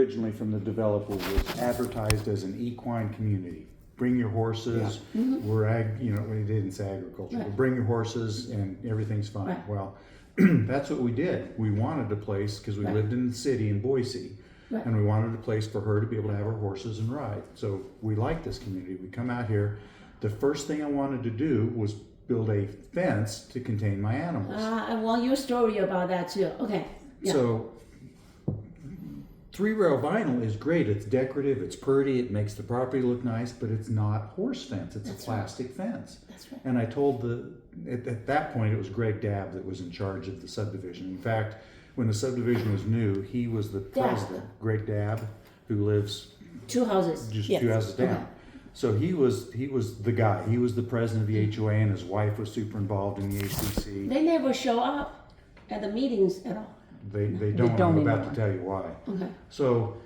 originally from the developer was advertised as an equine community. Bring your horses, we're we didn't say agriculture, but bring your horses and everything's fine. Right. Well, that's what we did. We wanted a place, because we lived in the city in Boise, and we wanted a place for her to be able to have her horses and ride. So we like this community. We come out here. The first thing I wanted to do was build a fence to contain my animals. I want your story about that too. Okay. Yeah. So 3-rail vinyl is great. It's decorative, it's pretty, it makes the property look nice, but it's not horse fence. It's a plastic fence. That's right. And I told at that point it was Greg Dabb that was in charge of the subdivision. In fact, when the subdivision was new, he was the president, Greg Dabb, who lives 2 houses. just 2 houses down. Okay. So he was the guy. He was the president of the HOA, and his wife was super involved in the ACC. They never show up at the meetings at all. They don't. I'm about to tell you why. Okay. So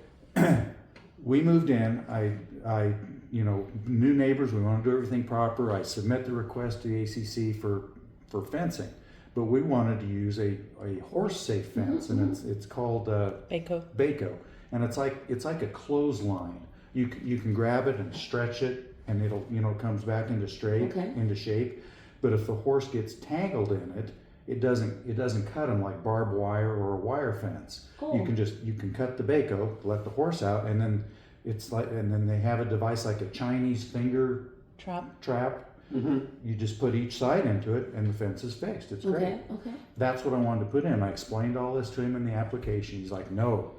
we moved in. I new neighbors. We want to do everything proper. I submit the request to the ACC for fencing, but we wanted to use a horse safe fence, and it's called Baco, and it's like a clothesline. You can grab it and stretch it, and it'll comes back into into shape. But if the horse gets tangled in it, it doesn't cut them like barbed wire or a wire fence. Oh. You can cut the Baco, let the horse out, and then then they have a device like a Chinese finger trap. You just put each side into it, and the fence is fixed. It's great. Okay. That's what I wanted to put in. I explained all this to him in the application. He's like, no.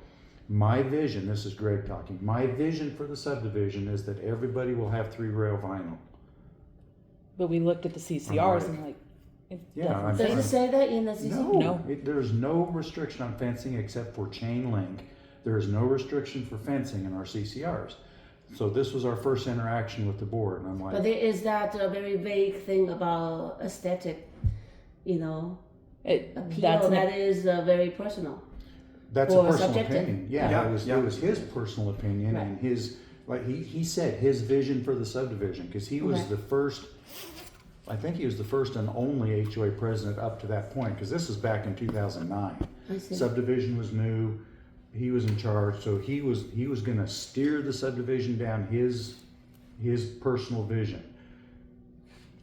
My vision, this is Greg talking, my vision for the subdivision is that everybody will have 3-rail vinyl. But we looked at the CCRs and like, Yeah, Does it say that in the CC? No. There's no restriction on fencing except for chain link. There is no restriction for fencing in our CCRs. So this was our first interaction with the board, and I'm like, But there is that very vague thing about aesthetic, appeal that is very personal. that's or a personal subjective. opinion. Yeah, it was his personal opinion, and his, like he said, his vision for the subdivision, because he was the first. I think he was the first and only HOA president up to that point, because this is back in 2009. I see. Subdivision was new. He was in charge, so he was going to steer the subdivision down his personal vision.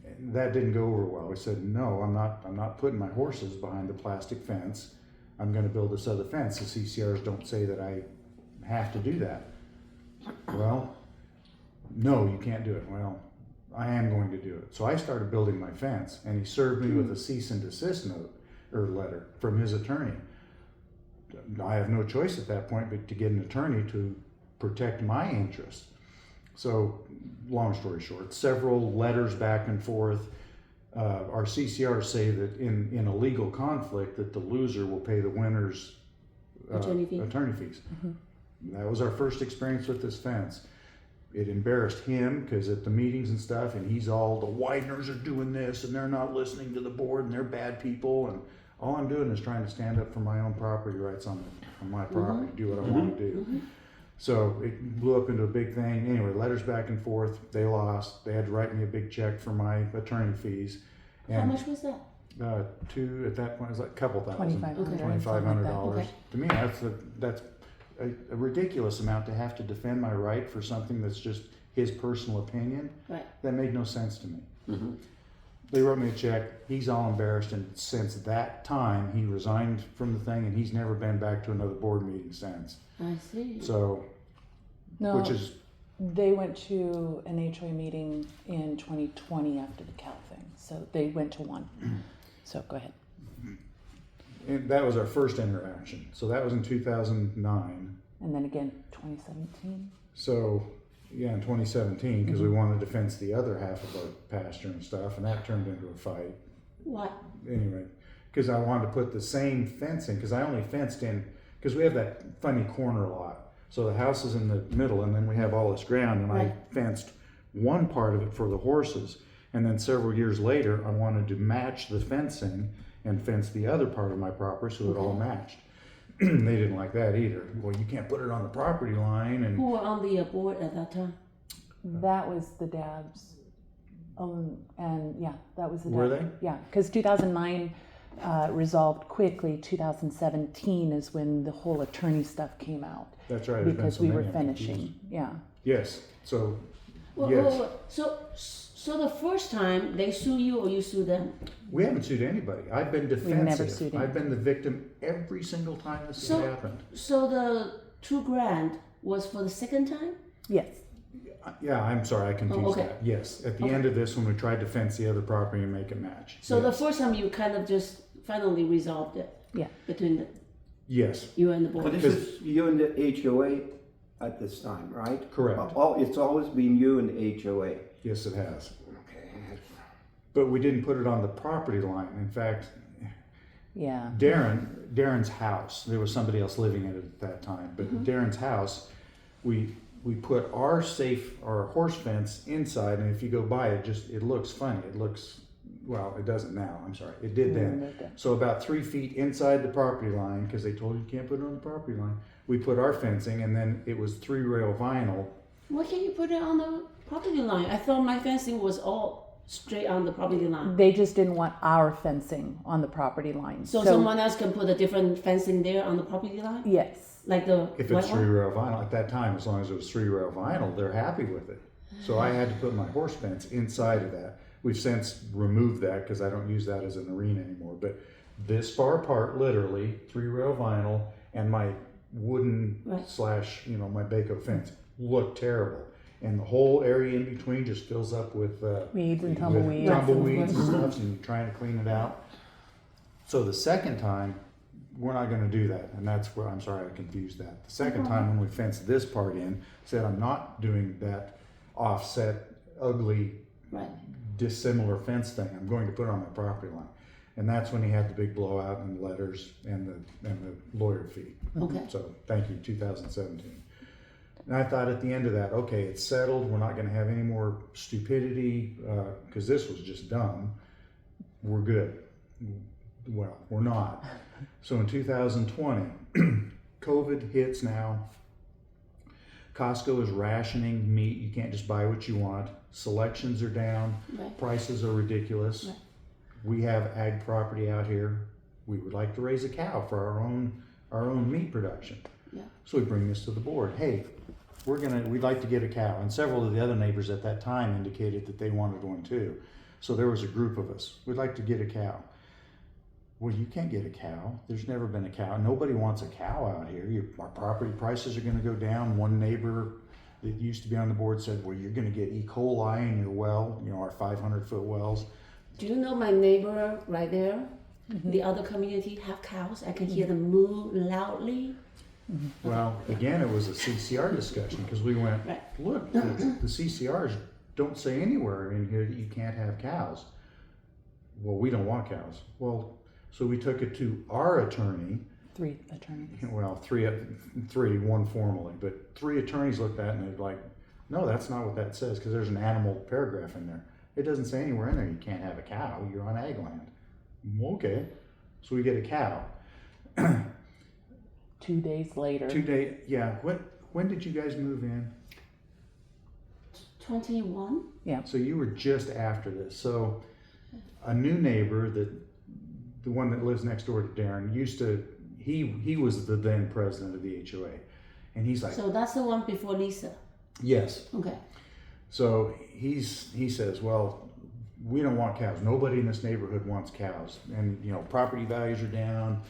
And that didn't go over well. He said, "No, I'm not putting my horses behind the plastic fence. I'm going to build this other fence. The CCRs don't say that I have to do that." Well, no, you can't do it. Well, I am going to do it. So I started building my fence, and he served me with a cease and desist note or letter from his attorney. I have no choice at that point but to get an attorney to protect my interests. So, long story short, several letters back and forth. Our CCRs say that in a legal conflict that the loser will pay the winner's attorney fees. That was our first experience with this fence. It embarrassed him because at the meetings and stuff, and he's all, the Wideners are doing this and they're not listening to the board and they're bad people, and all I'm doing is trying to stand up for my own property rights on my property, do what I want to do. So it blew up into a big thing. Anyway, letters back and forth. They lost. They had to write me a big check for my attorney fees. And How much was that? at that point, it was like a couple thousand. $2,500. $2,500. Okay. To me, that's a ridiculous amount to have to defend my right for something that's just his personal opinion. Right. That made no sense to me. They wrote me a check. He's all embarrassed, and since that time, he resigned from the thing, and he's never been back to another board meeting since. I see. So, No, which is, they went to an HOA meeting in 2020 after the Cal thing. So they went to one. So go ahead. and that was our first interaction. So that was in 2009. And then again, 2017. So, yeah, in 2017, because we wanted to fence the other half of our pasture and stuff, and that turned into a fight. What? Anyway, because I wanted to put the same fencing, because I only fenced in, because we have that funny corner lot. So the house is in the middle, and then we have all this ground, and I fenced one part of it for the horses. And then several years later, I wanted to match the fencing and fence the other part of my property so it all matched. They didn't like that either. Well, you can't put it on the property line. And Who were on the board at that time? That was the Dabbs. And yeah, that was the Were Dabbs. they? Yeah, because 2009, resolved quickly. 2017 is when the whole attorney stuff came out That's right. there's been because so we many, were I'm finishing. confused. Yeah. Yes. So, Well, yes. so the first time they sue you or you sue them? We haven't sued anybody. I've been defensive. never sued I've been the victim every single time this has happened. So the $2,000 was for the second time? Yes. Yeah, I'm sorry, I confused okay. that. Yes, at the Okay. end of this, when we tried to fence the other property and make it match. So yes. the first time you kind of just finally resolved it Yeah. between Yes, you and the But board. this is you and the HOA at this time, right? correct. It's always been you and the HOA. Yes, it has. Okay. But we didn't put it on the property line. In fact, Yeah. Darren's house, there was somebody else living in it at that time, but Darren's house, we put our horse fence inside, and if you go by it, it looks funny. It looks, well, it doesn't now, I'm sorry. It did then. Removed it. So about 3 feet inside the property line, because they told you can't put it on the property line, we put our fencing, and then it was 3-rail vinyl. Why can't you put it on the property line? I thought my fencing was all straight on the property line. They just didn't want our fencing on the property line. So someone else can put a different fencing there on the property line? Yes. Like the If white it's one? 3-rail vinyl, at that time, as long as it was 3-rail vinyl, they're happy with it. So I had to put my horse fence inside of that. We've since removed that because I don't use that as an arena anymore. But this far apart, literally, 3-rail vinyl and my wooden Right. / my Baco fence looked terrible. And the whole area in between just fills up with Weeds and with tumbleweeds. tumbleweeds and stuff, and you're trying to clean it out. So the second time, we're not going to do that, and that's where I'm sorry I confused that. The second time when we fenced this part in, said I'm not doing that offset, ugly, Right. dissimilar fence thing. I'm going to put it on my property line, and that's when he had the big blowout and the letters and the lawyer fee. Okay. So thank you, 2017. And I thought at the end of that, okay, it's settled. We're not going to have any more stupidity because this was just dumb. We're good. Well, we're not. So in 2020, COVID hits now. Costco is rationing meat. You can't just buy what you want. Selections are down. Right. Prices are ridiculous. Right. We have ag property out here. We would like to raise a cow for our own meat production. Yeah. So we bring this to the board. Hey, we'd like to get a cow. And several of the other neighbors at that time indicated that they wanted one too. So there was a group of us. We'd like to get a cow. Well, you can't get a cow. There's never been a cow. Nobody wants a cow out here. Our property prices are going to go down. One neighbor that used to be on the board said, well, you're going to get E. coli in your well, our 500-foot wells. Do you know my neighbor right there? The other community have cows. I can hear them moo loudly. Well, again, it was a CCR discussion because we went, Right. look, the CCRs don't say anywhere in here that you can't have cows. Well, we don't want cows. Well, so we took it to our attorney. 3 attorneys. Well, three, one formally, but 3 attorneys looked at it and they're like, no, that's not what that says because there's an animal paragraph in there. It doesn't say anywhere in there you can't have a cow. You're on ag land. Okay, so we get a cow. 2 days later. 2 days, yeah. When did you guys move in? 21? So you were just after this. So a new neighbor, the one that lives next door to Darren, he was the then president of the HOA, and he's like, So that's the one before Lisa. yes. Okay. So he says, well, we don't want cows. Nobody in this neighborhood wants cows, and property values are down.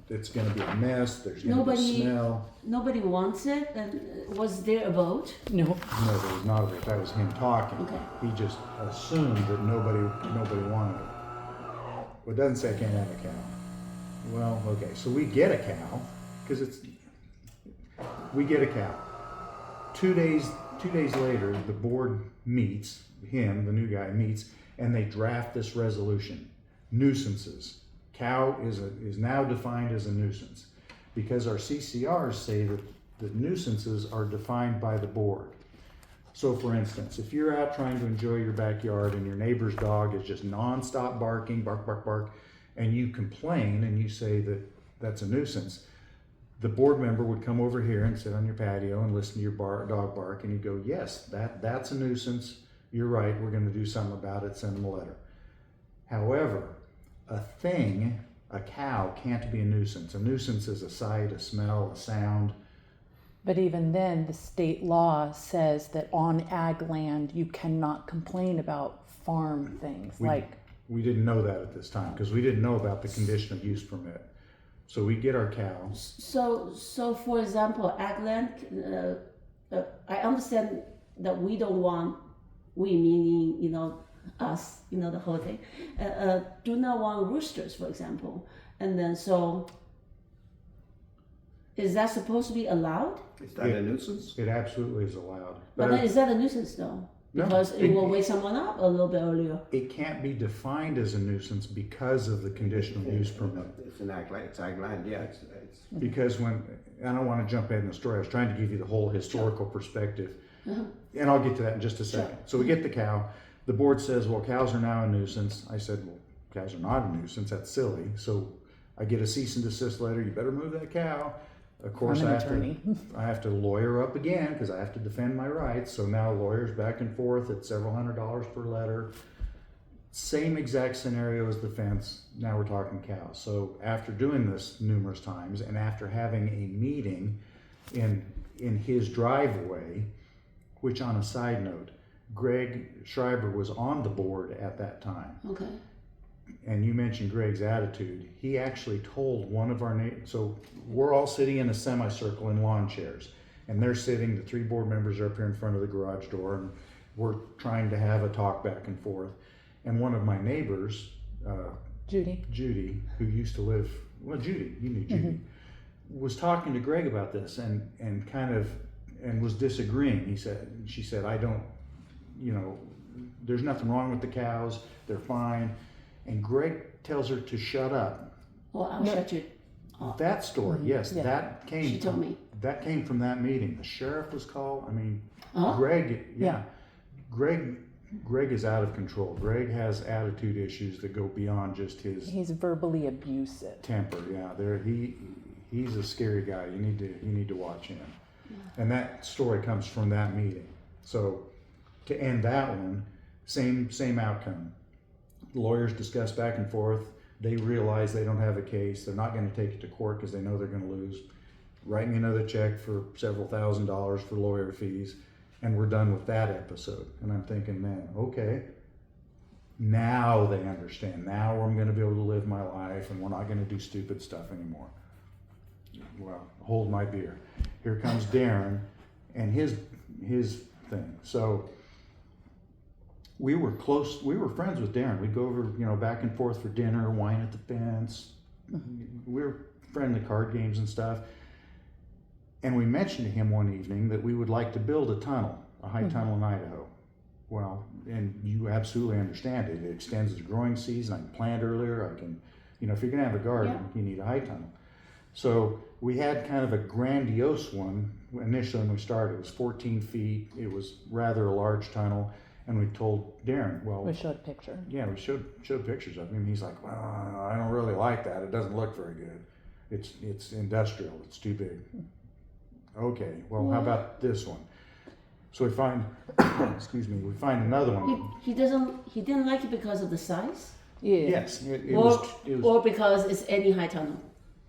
It's going to be a mess. There's going to be smell. Nobody wants it. And was there a vote? No. No, there was not a vote. That was him talking. Okay. He just assumed that nobody wanted it. Well, it doesn't say I can't have a cow. Well, okay, so we get a cow because we get a cow. 2 days later, the board meets. The new guy meets, and they draft this resolution. Nuisances. Cow is now defined as a nuisance because our CCRs say that nuisances are defined by the board. So for instance, if you're out trying to enjoy your backyard and your neighbor's dog is just nonstop barking, bark, bark, bark, and you complain and you say that that's a nuisance, the board member would come over here and sit on your patio and listen to your dog bark, and you'd go, yes, that's a nuisance. You're right. We're going to do something about it. Send them a letter. However, a thing, a cow, can't be a nuisance. A nuisance is a sight, a smell, a sound. But even then, the state law says that on ag land, you cannot complain about farm things We didn't know that at this time because we didn't know about the conditional use permit. So we get our cows. So for example, ag land, I understand that we don't want, we meaning, us, the whole thing, do not want roosters, for example. And then so, is that supposed to be allowed? Is that a nuisance? It absolutely is allowed. But then is that a nuisance though? No, Because it will wake someone up a little bit earlier. it can't be defined as a nuisance because of the conditional use permit. It's an ag land, it's ag land, yeah, it's Because when, I don't want to jump ahead in the story, I was trying to give you the whole historical perspective. And I'll get to that in just a second. So we get the cow. The board says, well, cows are now a nuisance. I said, well, cows are not a nuisance. That's silly. So I get a cease and desist letter. You better move that cow. Of course, From I an have, attorney. I have to lawyer up again because I have to defend my rights. So now lawyers back and forth at several $100s per letter. Same exact scenario as the fence. Now we're talking cows. So after doing this numerous times and after having a meeting in his driveway, which on a side note, Greg Schreiber was on the board at that time. Okay. And you mentioned Greg's attitude. He actually told one of our neighbors, so we're all sitting in a semicircle in lawn chairs, and they're sitting, the 3 board members are up here in front of the garage door, and we're trying to have a talk back and forth. And one of my neighbors, Judy, who used to live, well, Judy, you knew Judy, was talking to Greg about this and kind of, and was disagreeing. She said, I don't, there's nothing wrong with the cows, they're fine. And Greg tells her to shut up. Well, I'll shut you. That story, yes, Yeah. that came. She told me. That came from that meeting. The sheriff was called. I mean, Huh? Greg, Yeah. Greg is out of control. Greg has attitude issues that go beyond just his He's verbally abusive. temper. Yeah, he's a scary guy. You need to watch him. And that story comes from that meeting. So to end that one, same outcome. Lawyers discuss back and forth. They realize they don't have a case. They're not going to take it to court because they know they're going to lose. Write me another check for several $1,000s for lawyer fees, and we're done with that episode. And I'm thinking, man, okay, now they understand. Now I'm going to be able to live my life, and we're not going to do stupid stuff anymore. Well, hold my beer. Here comes Darren and his thing. So we were close. We were friends with Darren. We'd go over, back and forth for dinner, wine at the fence. We were friendly card games and stuff. And we mentioned to him one evening that we would like to build a tunnel, a high tunnel in Idaho. Well, and you absolutely understand it. It extends the growing season. I can plant earlier. I can, if you're going to have a garden, you need a high tunnel. So we had kind of a grandiose one initially when we started. It was 14 feet. It was rather a large tunnel. And we told Darren, well, We showed a picture. yeah, we showed pictures of him. He's like, well, I don't really like that. It doesn't look very good. It's industrial. It's too big. Okay, well, how about this one? So we find, we find another one. He didn't like it because of the size? Yeah. Yes, it Or, was. or because it's any high tunnel?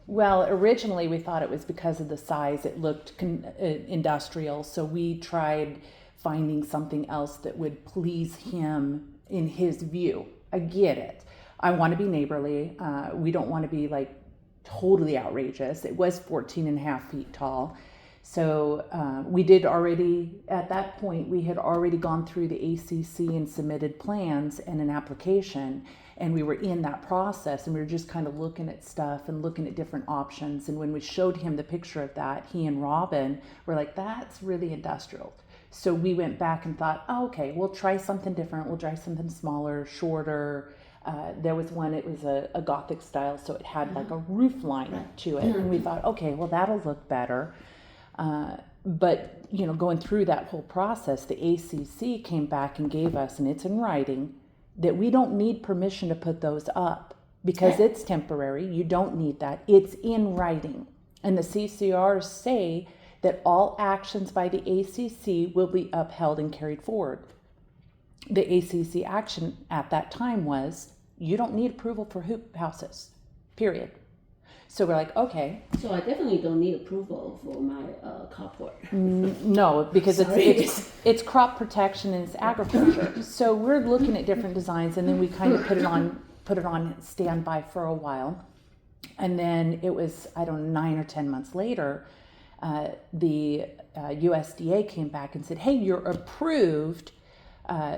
Well, originally we thought it was because of the size. It looked industrial, so we tried finding something else that would please him in his view. I get it. I want to be neighborly. We don't want to be like totally outrageous. It was 14 and a half feet tall. So we did already, at that point, we had already gone through the ACC and submitted plans and an application. And we were in that process, and we were just kind of looking at stuff and looking at different options. And when we showed him the picture of that, he and Robin were like, that's really industrial. So we went back and thought, oh, okay, we'll try something different. We'll try something smaller, shorter. There was one, it was a Gothic style, so it had like a roof line to it. And we thought, okay, well, that'll look better. But, going through that whole process, the ACC came back and gave us, and it's in writing, that we don't need permission to put those up because it's temporary. You don't need that. It's in writing. And the CCRs say that all actions by the ACC will be upheld and carried forward. The ACC action at that time was You don't need approval for hoop houses, period. So we're like, okay, So I definitely don't need approval for my carport. no, because Sorry. it's crop protection and it's agriculture. So we're looking at different designs, and then we kind of put it on standby for a while. And then it was, I don't know, 9 or 10 months later, the USDA came back and said, hey, you're approved.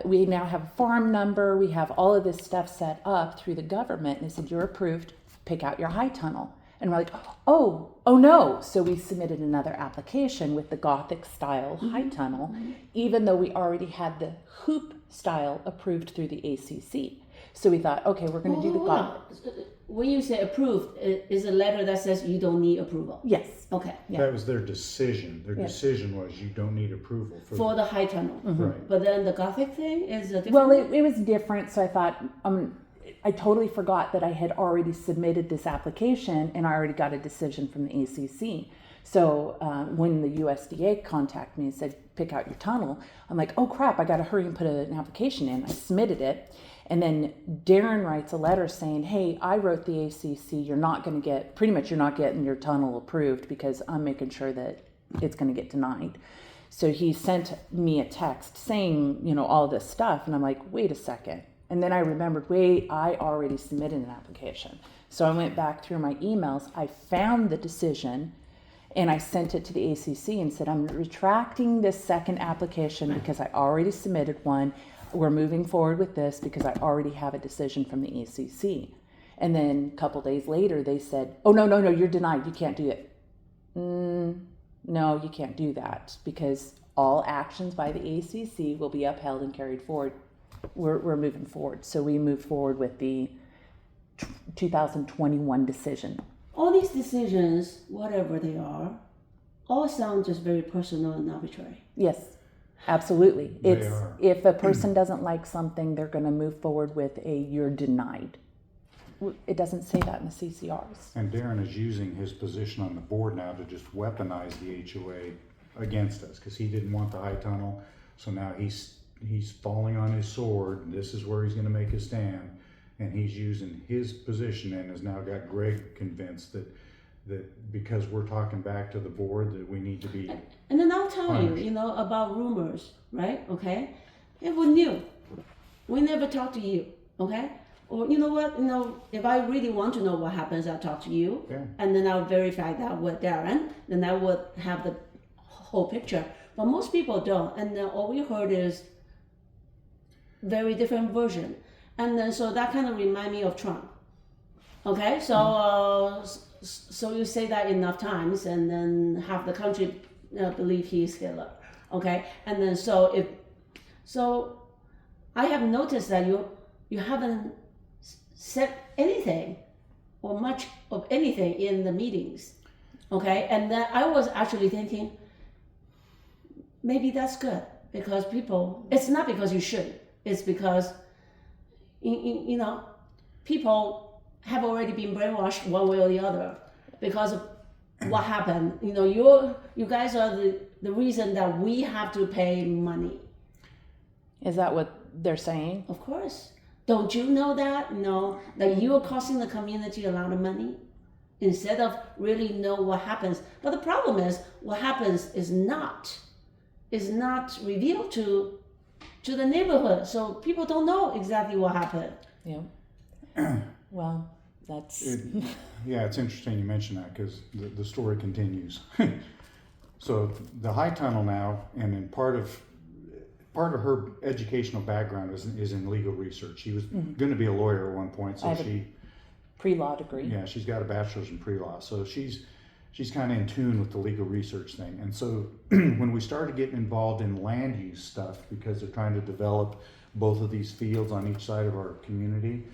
We now have a farm number. We have all of this stuff set up through the government. And they said, you're approved. Pick out your high tunnel. And we're like, oh no. So we submitted another application with the Gothic style high tunnel, even though we already had the hoop style approved through the ACC. So we thought, okay, we're going to do the Gothic. When you say approved, is a letter that says you don't need approval. Yes. Okay. Yeah. That was their decision. Their Yeah. decision was you don't need approval For the high tunnel. right. But then the Gothic thing is a different. Well, it was different. So I thought, I totally forgot that I had already submitted this application and I already got a decision from the ACC. So when the USDA contacted me and said, pick out your tunnel, I'm like, oh crap, I got to hurry and put an application in. I submitted it. And then Darren writes a letter saying, hey, I wrote the ACC. You're not getting your tunnel approved because I'm making sure that it's going to get denied. So he sent me a text saying, all this stuff. And I'm like, wait a second. And then I remembered, I already submitted an application. So I went back through my emails. I found the decision and I sent it to the ACC and said, I'm retracting this second application because I already submitted one. We're moving forward with this because I already have a decision from the ACC. And then a couple days later, they said, oh, no, you're denied. You can't do it. No, you can't do that because all actions by the ACC will be upheld and carried forward. We're moving forward. So we moved forward with the 2021 decision. All these decisions, whatever they are, all sound just very personal and arbitrary. Yes, absolutely. They are. If a person doesn't like something, they're going to move forward with you're denied. It doesn't say that in the CCRs. And Darren is using his position on the board now to just weaponize the HOA against us because he didn't want the high tunnel. So now he's falling on his sword. This is where he's going to make his stand. And he's using his position and has now got Greg convinced that because we're talking back to the board that we need to be. And then I'll tell punished. you, about rumors, right? Okay? It was new. We never talked to you, okay? Or you know what? If I really want to know what happens, I'll talk to you. Yeah. And then I'll verify that with Darren. Then I would have the whole picture. But most people don't. And then all we heard is very different version. And then so that kind of remind me of Trump. Okay? So you say that enough times and then half the country believe he's Hitler. Okay? And then so I have noticed that you haven't said anything or much of anything in the meetings. Okay? And then I was actually thinking maybe that's good because it's not because you should, it's because people have already been brainwashed one way or the other because of what happened. You guys are the reason that we have to pay money. Is that what they're saying? Of course. Don't you know that? That you are costing the community a lot of money instead of really know what happens. But the problem is what happens is not revealed to the neighborhood. So people don't know exactly what happened. Yeah. Well, that's... Yeah, it's interesting you mention that because the story continues. So the high tunnel now, and in part of her educational background is in legal research. She was going to be a lawyer at one point, so I have a pre-law degree. Yeah, she's got a bachelor's in pre-law, so she's kind of in tune with the legal research thing. And so when we started getting involved in land use stuff, because they're trying to develop both of these fields on each side of our community,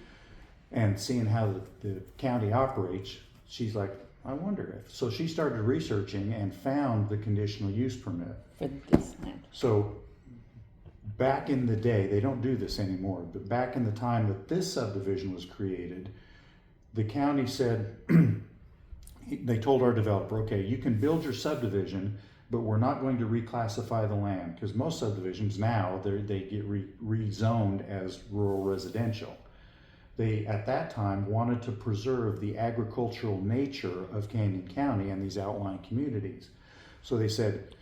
and seeing how the county operates, she's like, I wonder if. So she started researching and found the conditional use permit. For this land. So back in the day, they don't do this anymore, but back in the time that this subdivision was created, the county said, they told our developer, okay, you can build your subdivision, but we're not going to reclassify the land, because most subdivisions now, they get rezoned as rural residential. they at that time wanted to preserve the agricultural nature of Canyon County and these outlying communities. So they said,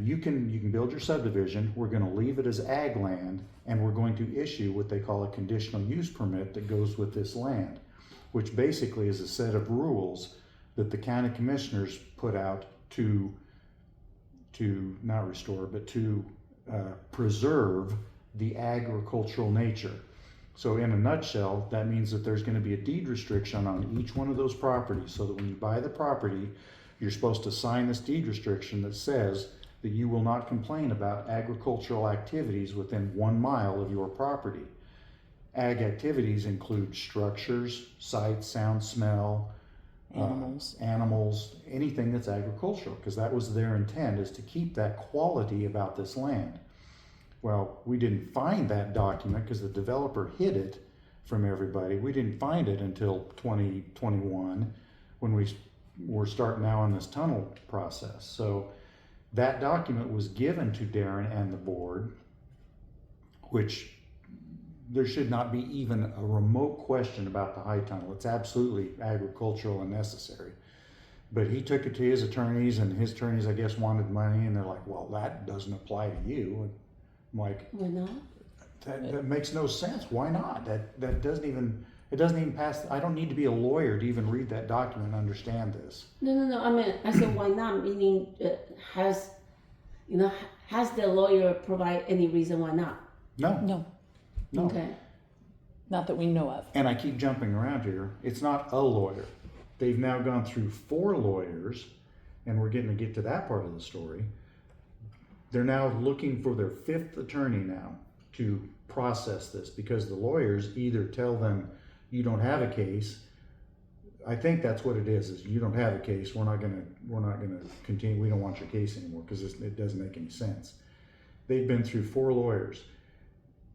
you can build your subdivision, we're going to leave it as ag land, and we're going to issue what they call a conditional use permit that goes with this land, which basically is a set of rules that the county commissioners put out to not restore, but to preserve the agricultural nature. So in a nutshell, that means that there's going to be a deed restriction on each one of those properties, so that when you buy the property, you're supposed to sign this deed restriction that says that you will not complain about agricultural activities within 1 mile of your property. Ag activities include structures, sight, sound, smell, animals, anything that's agricultural, because that was their intent, is to keep that quality about this land. Well, we didn't find that document because the developer hid it from everybody. We didn't find it until 2021 when we were starting now on this tunnel process. So that document was given to Darren and the board, which there should not be even a remote question about the high tunnel. It's absolutely agricultural and necessary. But he took it to his attorneys, and his attorneys, I guess, wanted money, and they're like, well, that doesn't apply to you. I'm like, Why not? that makes no sense. Why not? That doesn't even, it doesn't even pass. I don't need to be a lawyer to even read that document and understand this. No. I mean, I said why not? Meaning, has the lawyer provide any reason why not? No. Okay. Not that we know of. And I keep jumping around here. It's not a lawyer. They've now gone through 4 lawyers, and we're getting to get to that part of the story. They're now looking for their 5th attorney now to process this, because the lawyers either tell them you don't have a case. I think that's what it is you don't have a case. We're not gonna continue. We don't want your case anymore because it doesn't make any sense. They've been through 4 lawyers.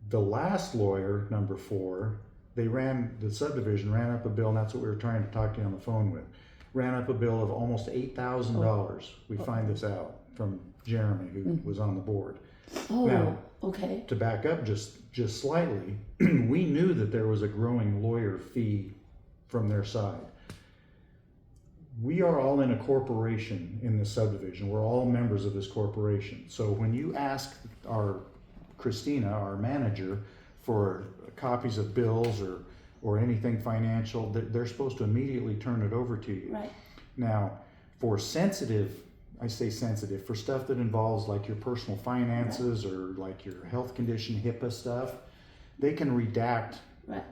The last lawyer, number 4, the subdivision ran up a bill, and that's what we were trying to talk to you on the phone with. Ran up a bill of almost $8,000. We find this out from Jeremy, who was on the board. Oh, Now, okay. to back up just slightly, we knew that there was a growing lawyer fee from their side. We are all in a corporation in this subdivision. We're all members of this corporation. So when you ask Christina, our manager, for copies of bills or anything financial, they're supposed to immediately turn it over to you. Right. Now, for I say sensitive, for stuff that involves like your personal finances or like your health condition, HIPAA stuff, they can redact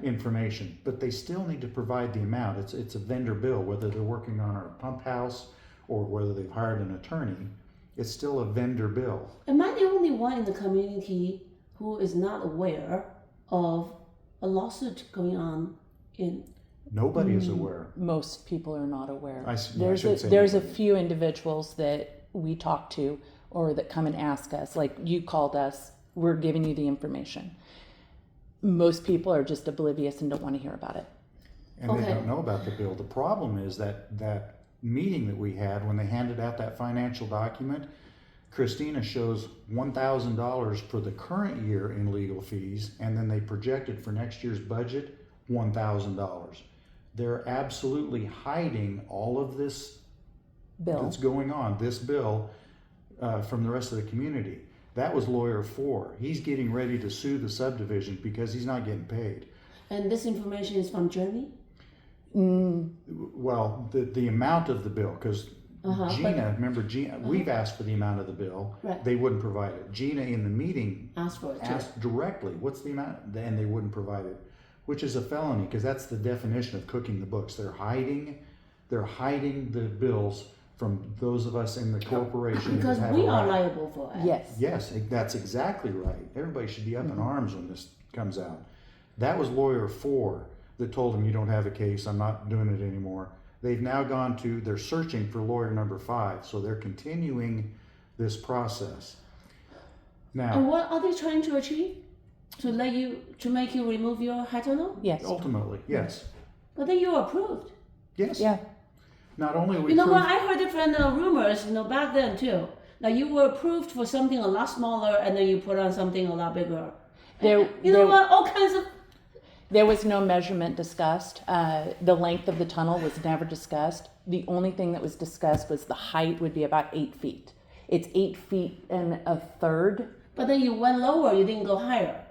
information, but they still need to provide the amount. It's a vendor bill, whether they're working on our pump house or whether they've hired an attorney. It's still a vendor bill. Am I the only one in the community who is not aware of a lawsuit going on in? Nobody is aware. Most people are not aware. There's a few individuals that we talk to or that come and ask us, like you called us, we're giving you the information. Most people are just oblivious and don't want to hear about it. And they don't know about the bill. The problem is that meeting that we had when they handed out that financial document, Christina shows $1,000 for the current year in legal fees, and then they projected for next year's budget $1,000. They're absolutely hiding all of this Bill. that's going on, this bill, from the rest of the community. That was lawyer 4. He's getting ready to sue the subdivision because he's not getting paid. And this information is from Jeremy? Well, the amount of the bill, because Gina, remember Gina, we've asked for the amount of the bill. Right. They wouldn't provide it. Gina in the meeting Ask for it. asked directly, what's the amount? And they wouldn't provide it, which is a felony because that's the definition of cooking the books. They're hiding the bills from those of us in the corporation. Because that have we a are right. liable for it. Yes. Yes, that's exactly right. Everybody should be up in arms when this comes out. That was lawyer 4 that told him you don't have a case, I'm not doing it anymore. They've now they're searching for lawyer number 5, so they're continuing this process. And Now, what are they trying to achieve? To make you remove your high tunnel? Yes. ultimately, yes. But then you approved. Yes. Yeah. Not only are we You know what? proof- I heard different rumors, back then too. That you were approved for something a lot smaller, and then you put on something a lot bigger. There- You know there- what? All kinds of. There was no measurement discussed. The length of the tunnel was never discussed. The only thing that was discussed was the height would be about 8 feet. It's 8 feet and a third. But then you went lower, you didn't go higher.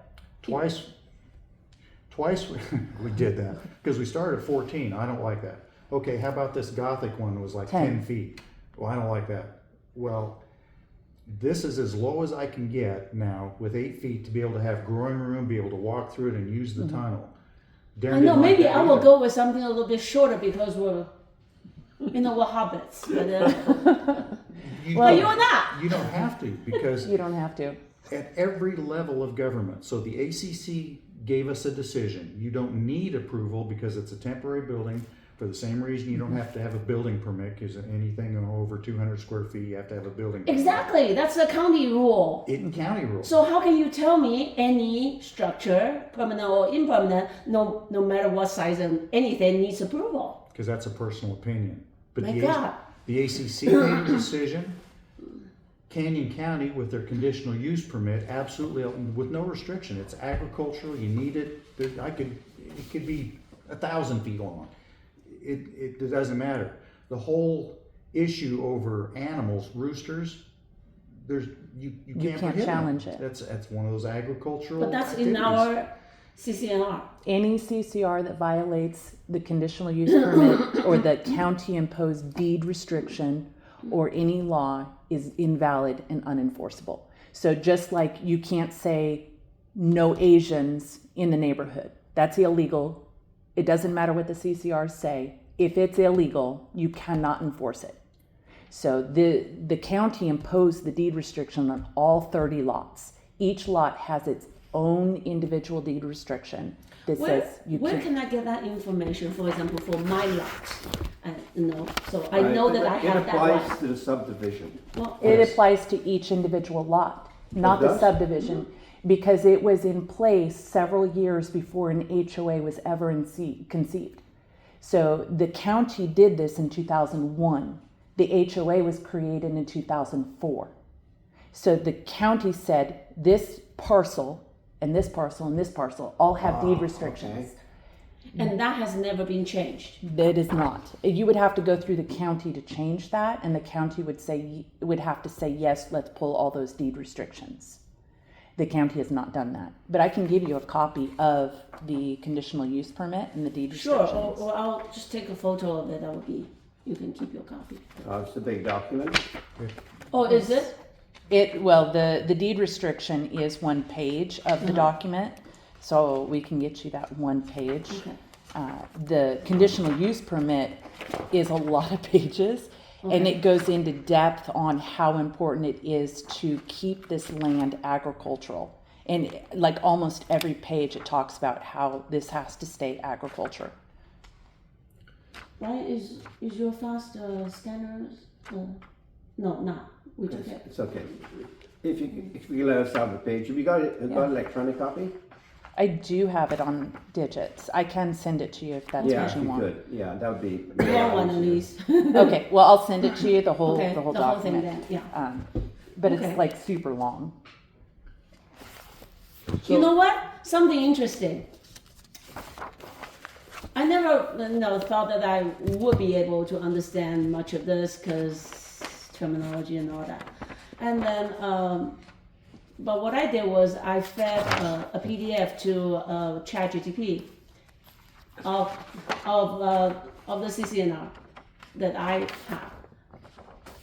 Twice we did that because we started at 14. I don't like that. Okay, how about this Gothic one that was like 10 feet? Well, I don't like that. Well, this is as low as I can get now with 8 feet to be able to have growing room, be able to walk through it and use the tunnel. Darren I know, didn't like maybe that I will either. go with something a little bit shorter because we're hobbits. But, Well, you're not. You don't have to because You don't have to. at every level of government. So the ACC gave us a decision. You don't need approval because it's a temporary building. For the same reason, you don't have to have a building permit because anything over 200 square feet, you have to have a building permit. Exactly, that's the county rule. In county rules. So how can you tell me any structure, permanent or impermanent, no matter what size and anything needs approval? Because that's a personal opinion. But My the, God. the ACC made a decision. Canyon County, with their conditional use permit, absolutely with no restriction. It's agricultural. You need it. It could be 1,000 feet long. It doesn't matter. The whole issue over animals, roosters, you can't prohibit challenge them. it. That's one of those agricultural. But that's in activities. our CCNR. Any CCR that violates the conditional use permit or the county imposed deed restriction or any law is invalid and unenforceable. So just like you can't say no Asians in the neighborhood, that's illegal. It doesn't matter what the CCRs say. If it's illegal, you cannot enforce it. So the county imposed the deed restriction on all 30 lots. Each lot has its own individual deed restriction that says you Where can't. can I get that information, for example, for my lot? So I know that I have that It applies right. to the subdivision. Well, It Yes. applies to each individual lot, not It the does? subdivision, because it was in place several years before an HOA was ever conceived. So the county did this in 2001. The HOA was created in 2004. So the county said this parcel and this parcel and this parcel all have deed restrictions. and that has never been changed. That is not. You would have to go through the county to change that, and the county would have to say yes. Let's pull all those deed restrictions. The county has not done that, but I can give you a copy of the conditional use permit and the deed Sure, restrictions. or I'll just take a photo of it. That would be. You can keep your copy. It's a big document. Oh, is it? The deed restriction is one page of the document, so we can get you that one page. Okay. The conditional use permit is a lot of pages, and it goes into depth on how important it is to keep this land agricultural. And like almost every page, it talks about how this has to stay agriculture. Right? Is your fast scanners? No, not. We took it. It's okay. If you let us have a page, have you got an electronic copy? I do have it on digits. I can send it to you if that's Yeah, what if you you want. could. Yeah, that would be. We want one at least. Okay, well, I'll send it to you, the whole Okay, the whole the whole thing document. then, yeah. But Okay. it's like super long. You know what? Something interesting. I never thought that I would be able to understand much of this because terminology and all that. And then, but what I did was I fed a PDF to ChatGPT of the CCNR that I have.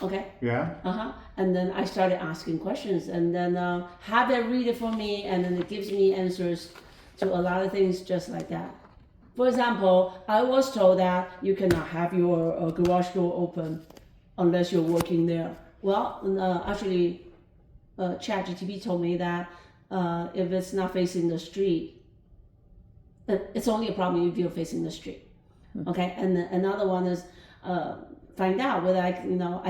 Okay. Yeah? And then I started asking questions, and then have it read it for me, and then it gives me answers to a lot of things just like that. For example, I was told that you cannot have your garage door open unless you're working there. Well, actually, ChatGPT told me that if it's not facing the street, it's only a problem if you're facing the street. Okay, and then another one is find out whether I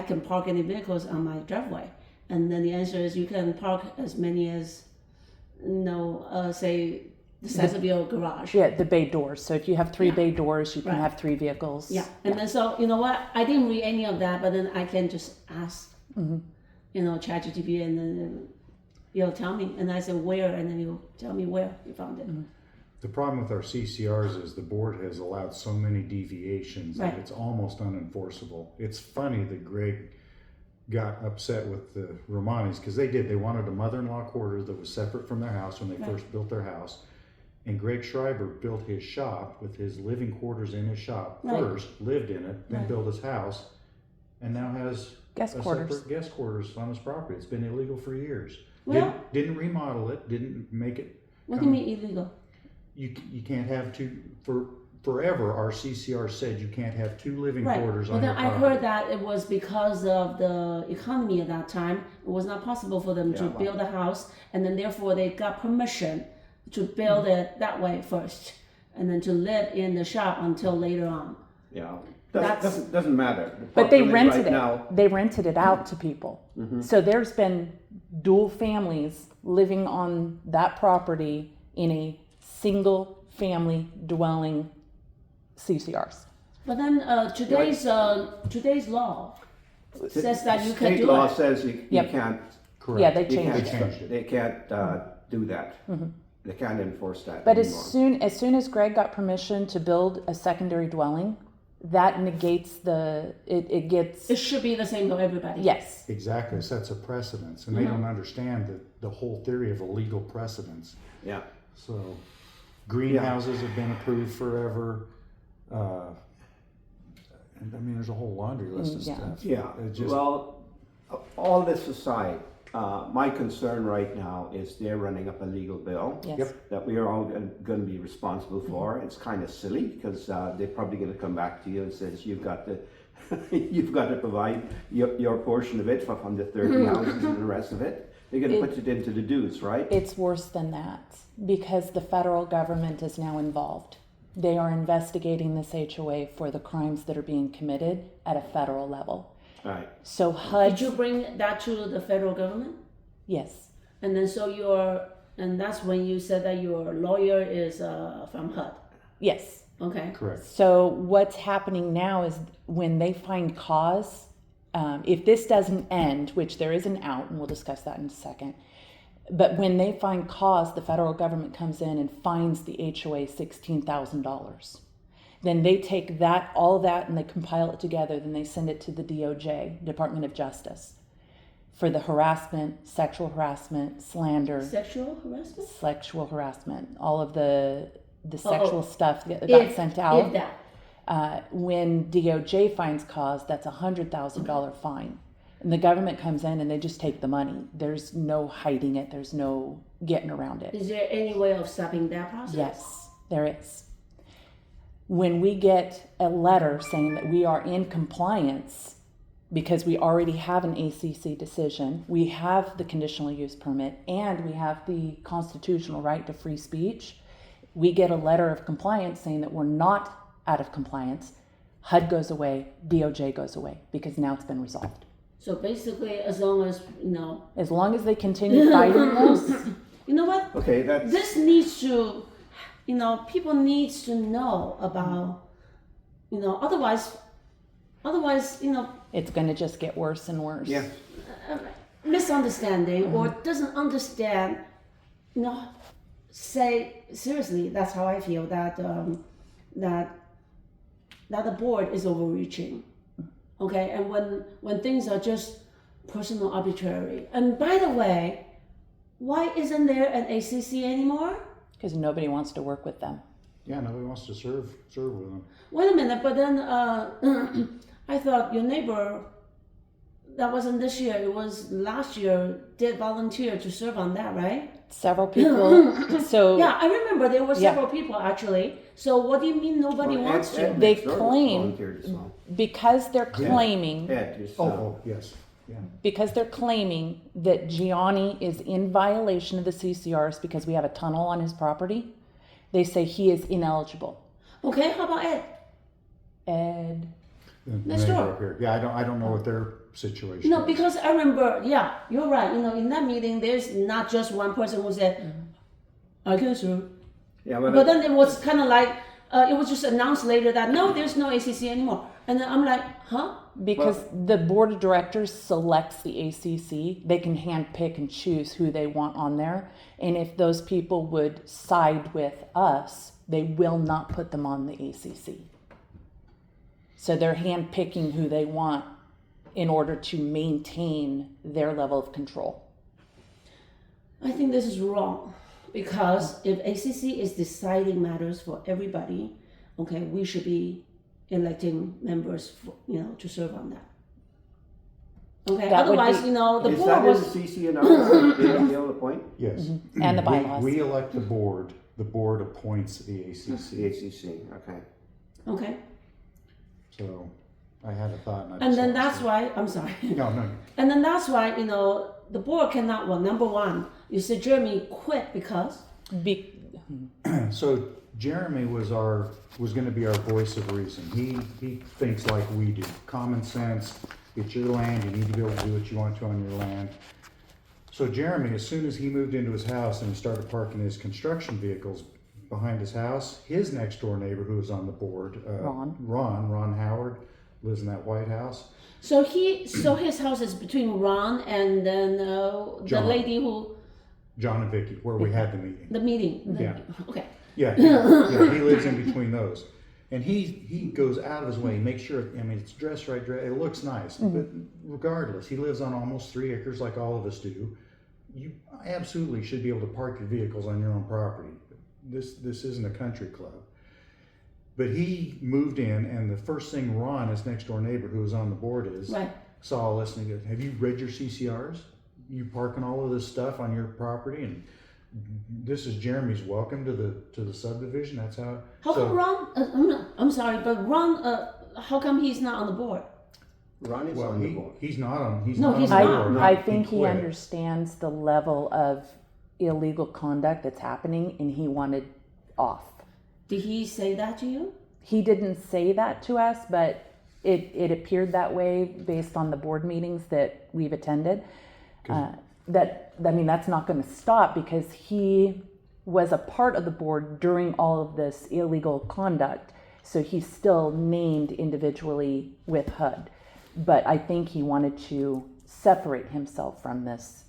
can park any vehicles on my driveway, and then the answer is you can park as many as say the size of your garage. Yeah, the bay doors. So if you have three Yeah. bay doors, you can Right. have 3 vehicles. Yeah, and then so you know what? I didn't read any of that, but then I can just ask, ChatGPT, and then you'll tell me, and I said where, and then you'll tell me where you found it. The problem with our CCRs is the board has allowed so many deviations that Right. it's almost unenforceable. It's funny that Greg got upset with the Romanis because they wanted a mother-in-law quarters that was separate from their house when they Right. first built their house. And Greg Schreiber built his shop with his living quarters in his shop Right. first, lived in it, then Right. built his house, and now has Guest a quarters. separate guest quarters on his property. It's been illegal for years. Well- Didn't remodel it, didn't make it. What do you mean illegal? You can't have two forever. Our CCR said you can't have two living Right. quarters Well, on your then I property. heard that it was because of the economy at that time. It was not possible for them to Yeah, well- build a house, and then therefore they got permission to build it that way first, and then to live in the shop until later on. Yeah, That's- doesn't matter. The But they problem is rented right it. now. They rented it out to people. So there's been dual families living on that property in a single family dwelling CCRs. But then today's law says that you can State do law it. says you Yep. can't. Correct. Yeah, they They changed can't, it. Changed it. they can't do that. They can't enforce that But anymore. as soon as Greg got permission to build a secondary dwelling, that negates it gets It should be the same for everybody. yes. Exactly, sets a precedence, and they don't understand the whole theory of a legal precedence. Yeah. So, greenhouses have been approved forever. And I mean, there's a whole laundry list of Yeah. stuff. Yeah, It just, well, all this aside, my concern right now is they're running up a legal bill Yes. Yep. that we are all going to be responsible for. It's kind of silly because they're probably going to come back to you and says you've got to you've got to provide your portion of it from the 30 houses and the rest of it. They're going to put it into the dues, right? It's worse than that because the federal government is now involved. They are investigating this HOA for the crimes that are being committed at a federal level. Right. So Did HUD, you bring that to the federal government? yes, And then and that's when you said that your lawyer is from HUD. yes. Okay. correct. So what's happening now is when they find cause, if this doesn't end, which there is an out, and we'll discuss that in a second, but when they find cause, the federal government comes in and fines the HOA $16,000. Then they take all that, and they compile it together. Then they send it to the DOJ, Department of Justice, for the harassment, sexual harassment, slander, Sexual harassment? all of the sexual stuff that got If, sent out. if that. When DOJ finds cause, that's $100,000 fine. And the government comes in and they just take the money. There's no hiding it. There's no getting around it. Is there any way of stopping that process? Yes, there is. When we get a letter saying that we are in compliance because we already have an ACC decision, we have the conditional use permit, and we have the constitutional right to free speech, we get a letter of compliance saying that we're not out of compliance. HUD goes away, DOJ goes away, because now it's been resolved. So basically, as long as, As long as they continue fighting this, you know what? Okay, that's This needs to, people needs to know about, otherwise, it's going to just get worse and worse. yeah. misunderstanding or doesn't understand, say seriously, that's how I feel that that the board is overreaching. Okay, and when things are just personal arbitrary. And by the way, why isn't there an ACC anymore? Because nobody wants to work with them. Yeah, nobody wants to serve with them. Wait a minute, but then I thought your neighbor, that wasn't this year, it was last year, did volunteer to serve on that, right? Several people. So Yeah, I remember there were Yeah. several people actually. So what do you mean nobody Well, wants Ed to? They next door claim- volunteered as well. because they're claiming Ed is, Oh, yes, yeah. because they're claiming that Gianni is in violation of the CCRs because we have a tunnel on his property, they say he is ineligible. Okay, how about Ed? Ed, The Next neighbor door. up here. Yeah, I don't know what their situation No, is. because I remember, yeah, you're right. In that meeting, there's not just one person who said, I can serve. yeah, But then it was kind of like, it was just announced later that no, there's no ACC anymore. And then I'm like, huh? Because the board of directors selects the ACC, they can handpick and choose who they want on there. And if those people would side with us, they will not put them on the ACC. So they're handpicking who they want in order to maintain their level of control. I think this is wrong, because if ACC is deciding matters for everybody, okay, we should be electing members, for, to serve on that. Okay, That would otherwise, be- the Is board that in was. the CCNR, did Neil appoint? Yes. And the bylaws. We elect the board appoints the The ACC, ACC, okay. Okay, so I had a thought. and then just that's lost why, I'm sorry. it. No, And then that's why, the board cannot, well, number one, you said Jeremy quit because, Be- so Jeremy was going to be our voice of reason. He thinks like we do. Common sense. It's your land. You need to be able to do what you want to on your land. So Jeremy, as soon as he moved into his house and he started parking his construction vehicles behind his house, his next door neighbor who was on the board, Ron Howard, lives in that White House. so his house is between Ron and then the John. lady who, John and Vicky, where we had the meeting. the meeting. Yeah. Okay, Yeah, he lives in between those. And he goes out of his way, makes sure, it's dressed right, it looks nice. But regardless, he lives on almost 3 acres like all of us do. You absolutely should be able to park your vehicles on your own property. This isn't a country club. But he moved in, and the first thing Ron, his next door neighbor who was on the board right. saw all this and he goes, have you read your CCRs? You parking all of this stuff on your property, and this is Jeremy's welcome to the subdivision. That's how. How come Ron, I'm sorry, but Ron, how come he's not on the board? Ron is Well, on the board. he's not on. He's No, not he's on the not. board. I think he quit. understands the level of illegal conduct that's happening and he wanted off. Did he say that to you? He didn't say that to us, but it appeared that way based on the board meetings that we've attended. That's not going to stop because he was a part of the board during all of this illegal conduct. So he's still named individually with HUD. But I think he wanted to separate himself from this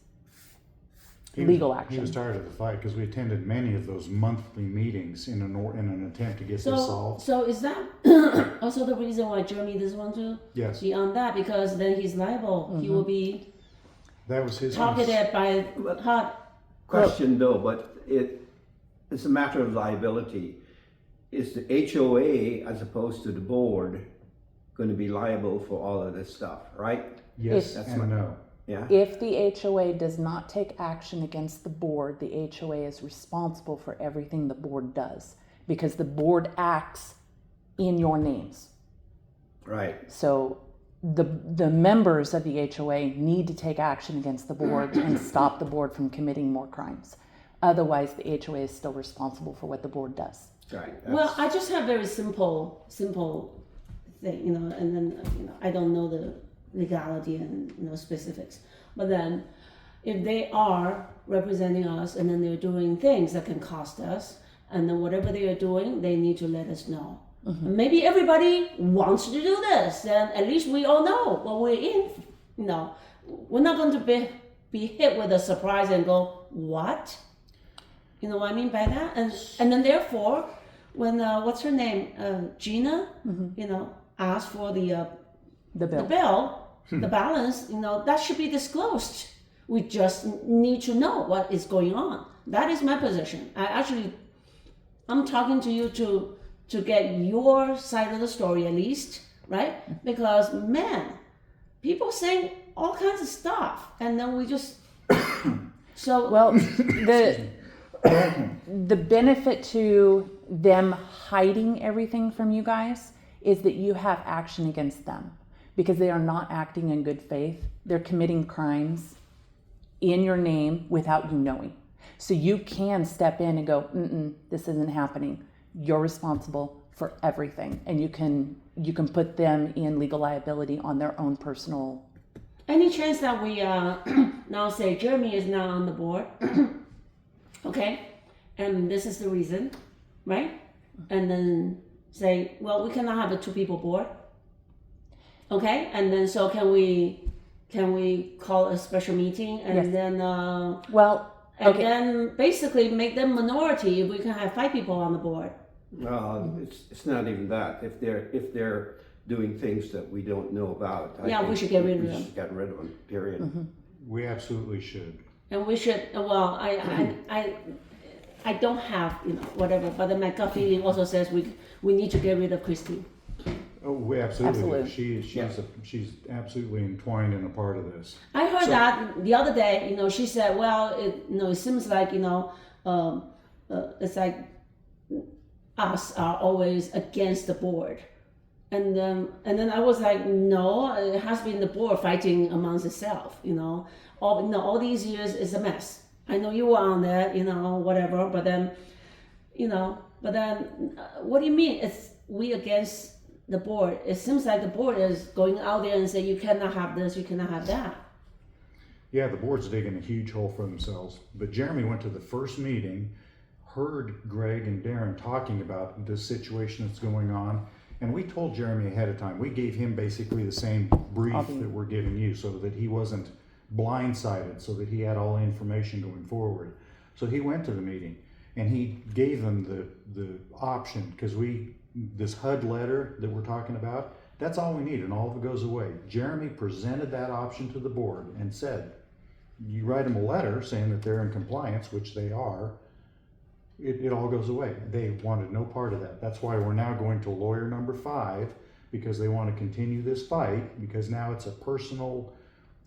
legal He action. was tired of the fight because we attended many of those monthly meetings in an attempt to get this solved. So is that also the reason why Jeremy doesn't want to Yes, be on that? Because then he's liable. He will be that was his. targeted by HUD. Question though, but it's a matter of liability. Is the HOA as opposed to the board going to be liable for all of this stuff, right? Yes That's and no. Yeah. If the HOA does not take action against the board, the HOA is responsible for everything the board does because the board acts in your names. Right. So the members of the HOA need to take action against the board and stop the board from committing more crimes. Otherwise, the HOA is still responsible for what the board does. Right. Well, I just have very simple thing, and then I don't know the legality and specifics. But then, if they are representing us and then they're doing things that can cost us, and then whatever they are doing, they need to let us know. And maybe everybody wants to do this, then at least we all know what we're in. We're not going to be hit with a surprise and go, what? You know what I mean by that? And then therefore, when what's her name, Gina, asked for the bill, the balance, that should be disclosed. We just need to know what is going on. That is my position. I'm talking to you to get your side of the story at least, right? Because man, people saying all kinds of stuff, and then we just so Well, the benefit to them hiding everything from you guys is that you have action against them because they are not acting in good faith. They're committing crimes in your name without you knowing. So you can step in and go, this isn't happening. You're responsible for everything. And you can put them in legal liability on their own personal. Any chance that we now say Jeremy is not on the board, okay, and this is the reason, right? And then say, well, we cannot have a 2-people board. Okay, and then so can we call a special meeting and Yes. then Well, and okay. then basically make them minority. We can have 5 people on the board. It's not even that. If they're doing things that we don't know about, I Yeah, we think should get rid of we them. should get rid of them. Period. We absolutely should. And we should, well, I don't have, whatever, but then my gut feeling also says we need to get rid of Christine. Oh, we absolutely do. Absolutely. She's absolutely entwined in a part of this. I heard So- that the other day, she said, well, it seems like, it's like us are always against the board. And then I was like, no, it has been the board fighting amongst itself, all these years is a mess. I know you were on that, whatever, but then, what do you mean it's we against the board? It seems like the board is going out there and say, you cannot have this, you cannot have that. Yeah, the board's digging a huge hole for themselves. But Jeremy went to the first meeting, heard Greg and Darren talking about this situation that's going on, and we told Jeremy ahead of time. We gave him basically the same brief that we're giving you so that he wasn't blindsided, so that he had all the information going forward. So he went to the meeting and he gave them the option, because this HUD letter that we're talking about, that's all we need and all of it goes away. Jeremy presented that option to the board and said, you write them a letter saying that they're in compliance, which they are, it all goes away. They wanted no part of that. That's why we're now going to lawyer number 5, because they want to continue this fight, because now it's a personal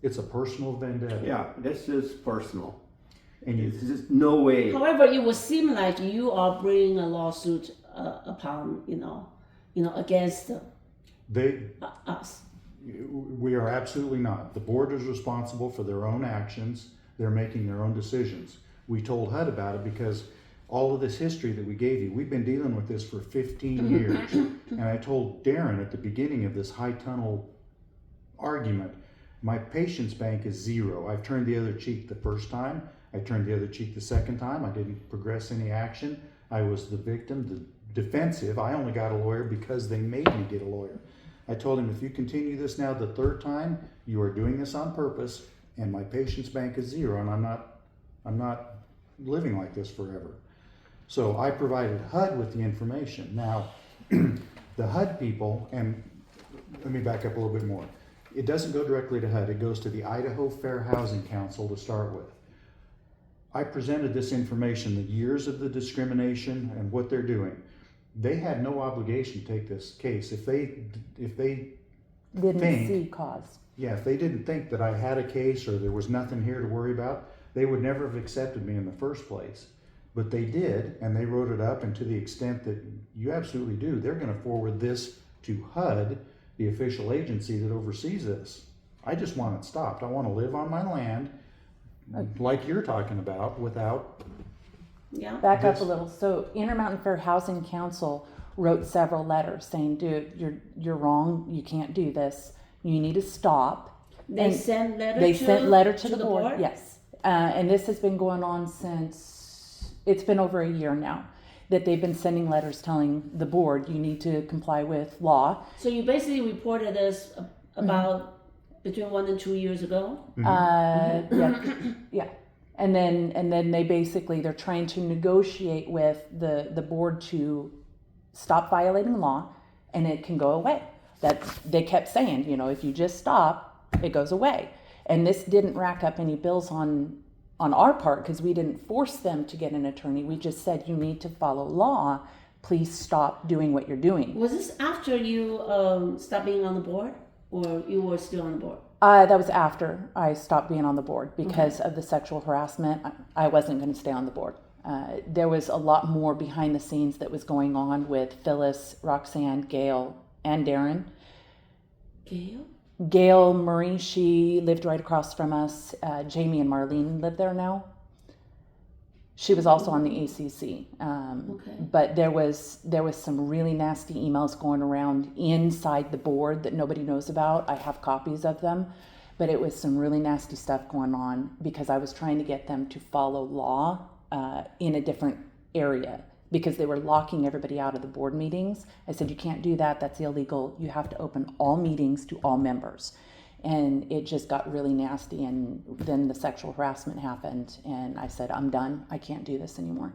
vendetta. Yeah, this is personal. And you, There's just no way. However, it would seem like you are bringing a lawsuit upon, against us. we are absolutely not. The board is responsible for their own actions. They're making their own decisions. We told HUD about it because all of this history that we gave you, we've been dealing with this for 15 years. And I told Darren at the beginning of this high tunnel argument, my patience bank is 0. I've turned the other cheek the first time. I turned the other cheek the second time. I didn't progress any action. I was the victim, the defensive. I only got a lawyer because they made me get a lawyer. I told him, if you continue this now the 3rd time, you are doing this on purpose, and my patience bank is 0, and I'm not living like this forever. So I provided HUD with the information. Now, the HUD people, and let me back up a little bit more. It doesn't go directly to HUD. It goes to the Idaho Fair Housing Council to start with. I presented this information, the years of the discrimination and what they're doing. They had no obligation to take this case. If they Didn't think- see cause. Yeah, if they didn't think that I had a case or there was nothing here to worry about, they would never have accepted me in the first place. But they did, and they wrote it up, and to the extent that you absolutely do, they're going to forward this to HUD, the official agency that oversees this. I just want it stopped. I want to live on my land, like you're talking about, without... Yeah. Back up This- a little. So Intermountain Fair Housing Council wrote several letters saying, dude, you're wrong. You can't do this. You need to stop. They And sent letter They to, sent letter to to the board. Yes. And this has been going on since, it's been over a year now, that they've been sending letters telling the board, you need to comply with law. So you basically reported this about between 1 and 2 years ago. Yeah. And then they basically, they're trying to negotiate with the board to stop violating law, and it can go away. That they kept saying, if you just stop, it goes away. And this didn't rack up any bills on our part, because we didn't force them to get an attorney. We just said, you need to follow law. Please stop doing what you're doing. Was this after you stopped being on the board, or you were still on the board? That was after I stopped being on the board because of the sexual harassment. I wasn't going to stay on the board. There was a lot more behind the scenes that was going on with Phyllis, Roxanne, Gail, and Darren. Gail? Gail Murray, she lived right across from us. Jamie and Marlene live there now. She was also on the ACC. Okay. But there was some really nasty emails going around inside the board that nobody knows about. I have copies of them. But it was some really nasty stuff going on because I was trying to get them to follow law in a different area because they were locking everybody out of the board meetings. I said, you can't do that. That's illegal. You have to open all meetings to all members. And it just got really nasty. And then the sexual harassment happened. And I said, I'm done. I can't do this anymore.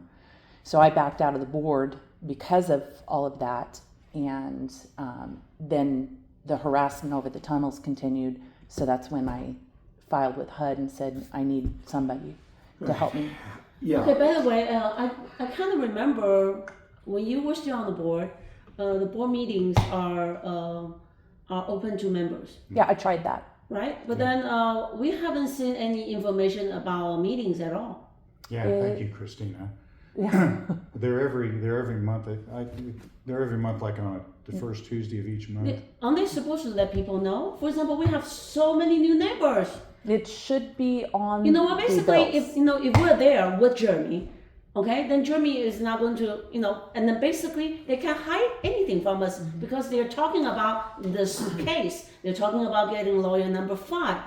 So I backed out of the board because of all of that. And then the harassment over the tunnels continued. So that's when I filed with HUD and said, I need somebody to help me. Yeah. Okay, by the way, I kind of remember when you were still on the board meetings are open to members, Yeah, I tried that. right? But then we haven't seen any information about meetings at all. Yeah, thank you, Christina. Yeah. They're every month. They're every month, like on the first Tuesday of each month. Aren't they supposed to let people know? For example, we have so many new neighbors. It should be on. You know what? the Basically, bills. if we're there with Jeremy, okay, then Jeremy is not going to, and then basically they can't hide anything from us because they're talking about this case. They're talking about getting lawyer number 5.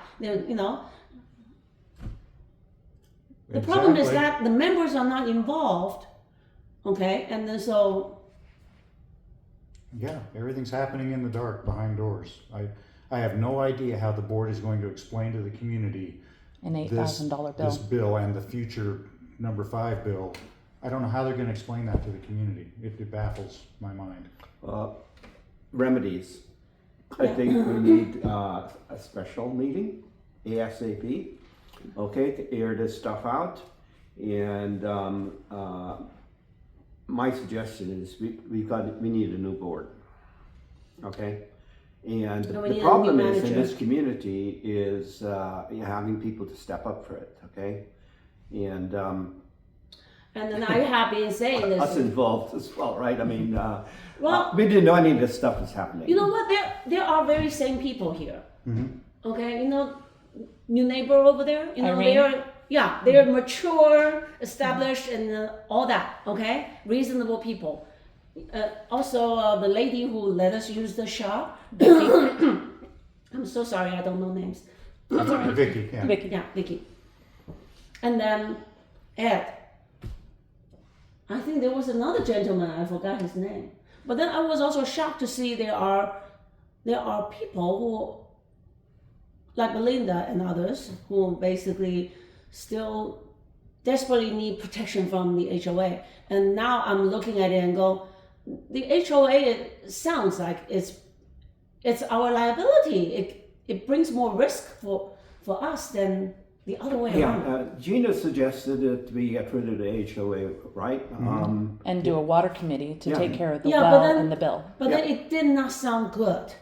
The problem is Exactly. that the members are not involved, okay, and then so Yeah, everything's happening in the dark behind doors. I have no idea how the board is going to explain to the community An this $8,000 bill. this bill and the future number 5 bill. I don't know how they're going to explain that to the community. It baffles my mind. Remedies. I think we need a special meeting, ASAP, okay, to air this stuff out. And my suggestion is we need a new board, okay? And So we the need a problem new is in manager. this community is having people to step up for it, okay? And and then I have been saying this. us involved as well, right? I mean, Well, we didn't know any of this stuff was happening. you know what? There are very sane people here. Okay, new neighbor over there. Irene? They're mature, established, and all that. Okay, reasonable people. Also, the lady who let us use the shop. Vicky. I'm so sorry, I don't know names. That's all right. Vicky, yeah. Vicky. Yeah, Vicky. And then Ed. I think there was another gentleman, I forgot his name. But then I was also shocked to see there are people who, like Belinda and others, who basically still desperately need protection from the HOA. And now I'm looking at it and go, the HOA, it sounds like it's our liability. It brings more risk for us than the other way around. Yeah, Gina suggested that we get rid of the HOA, right? And do a water committee to Yeah. take care of the Yeah, but well then- and the bill. But then it did not sound good,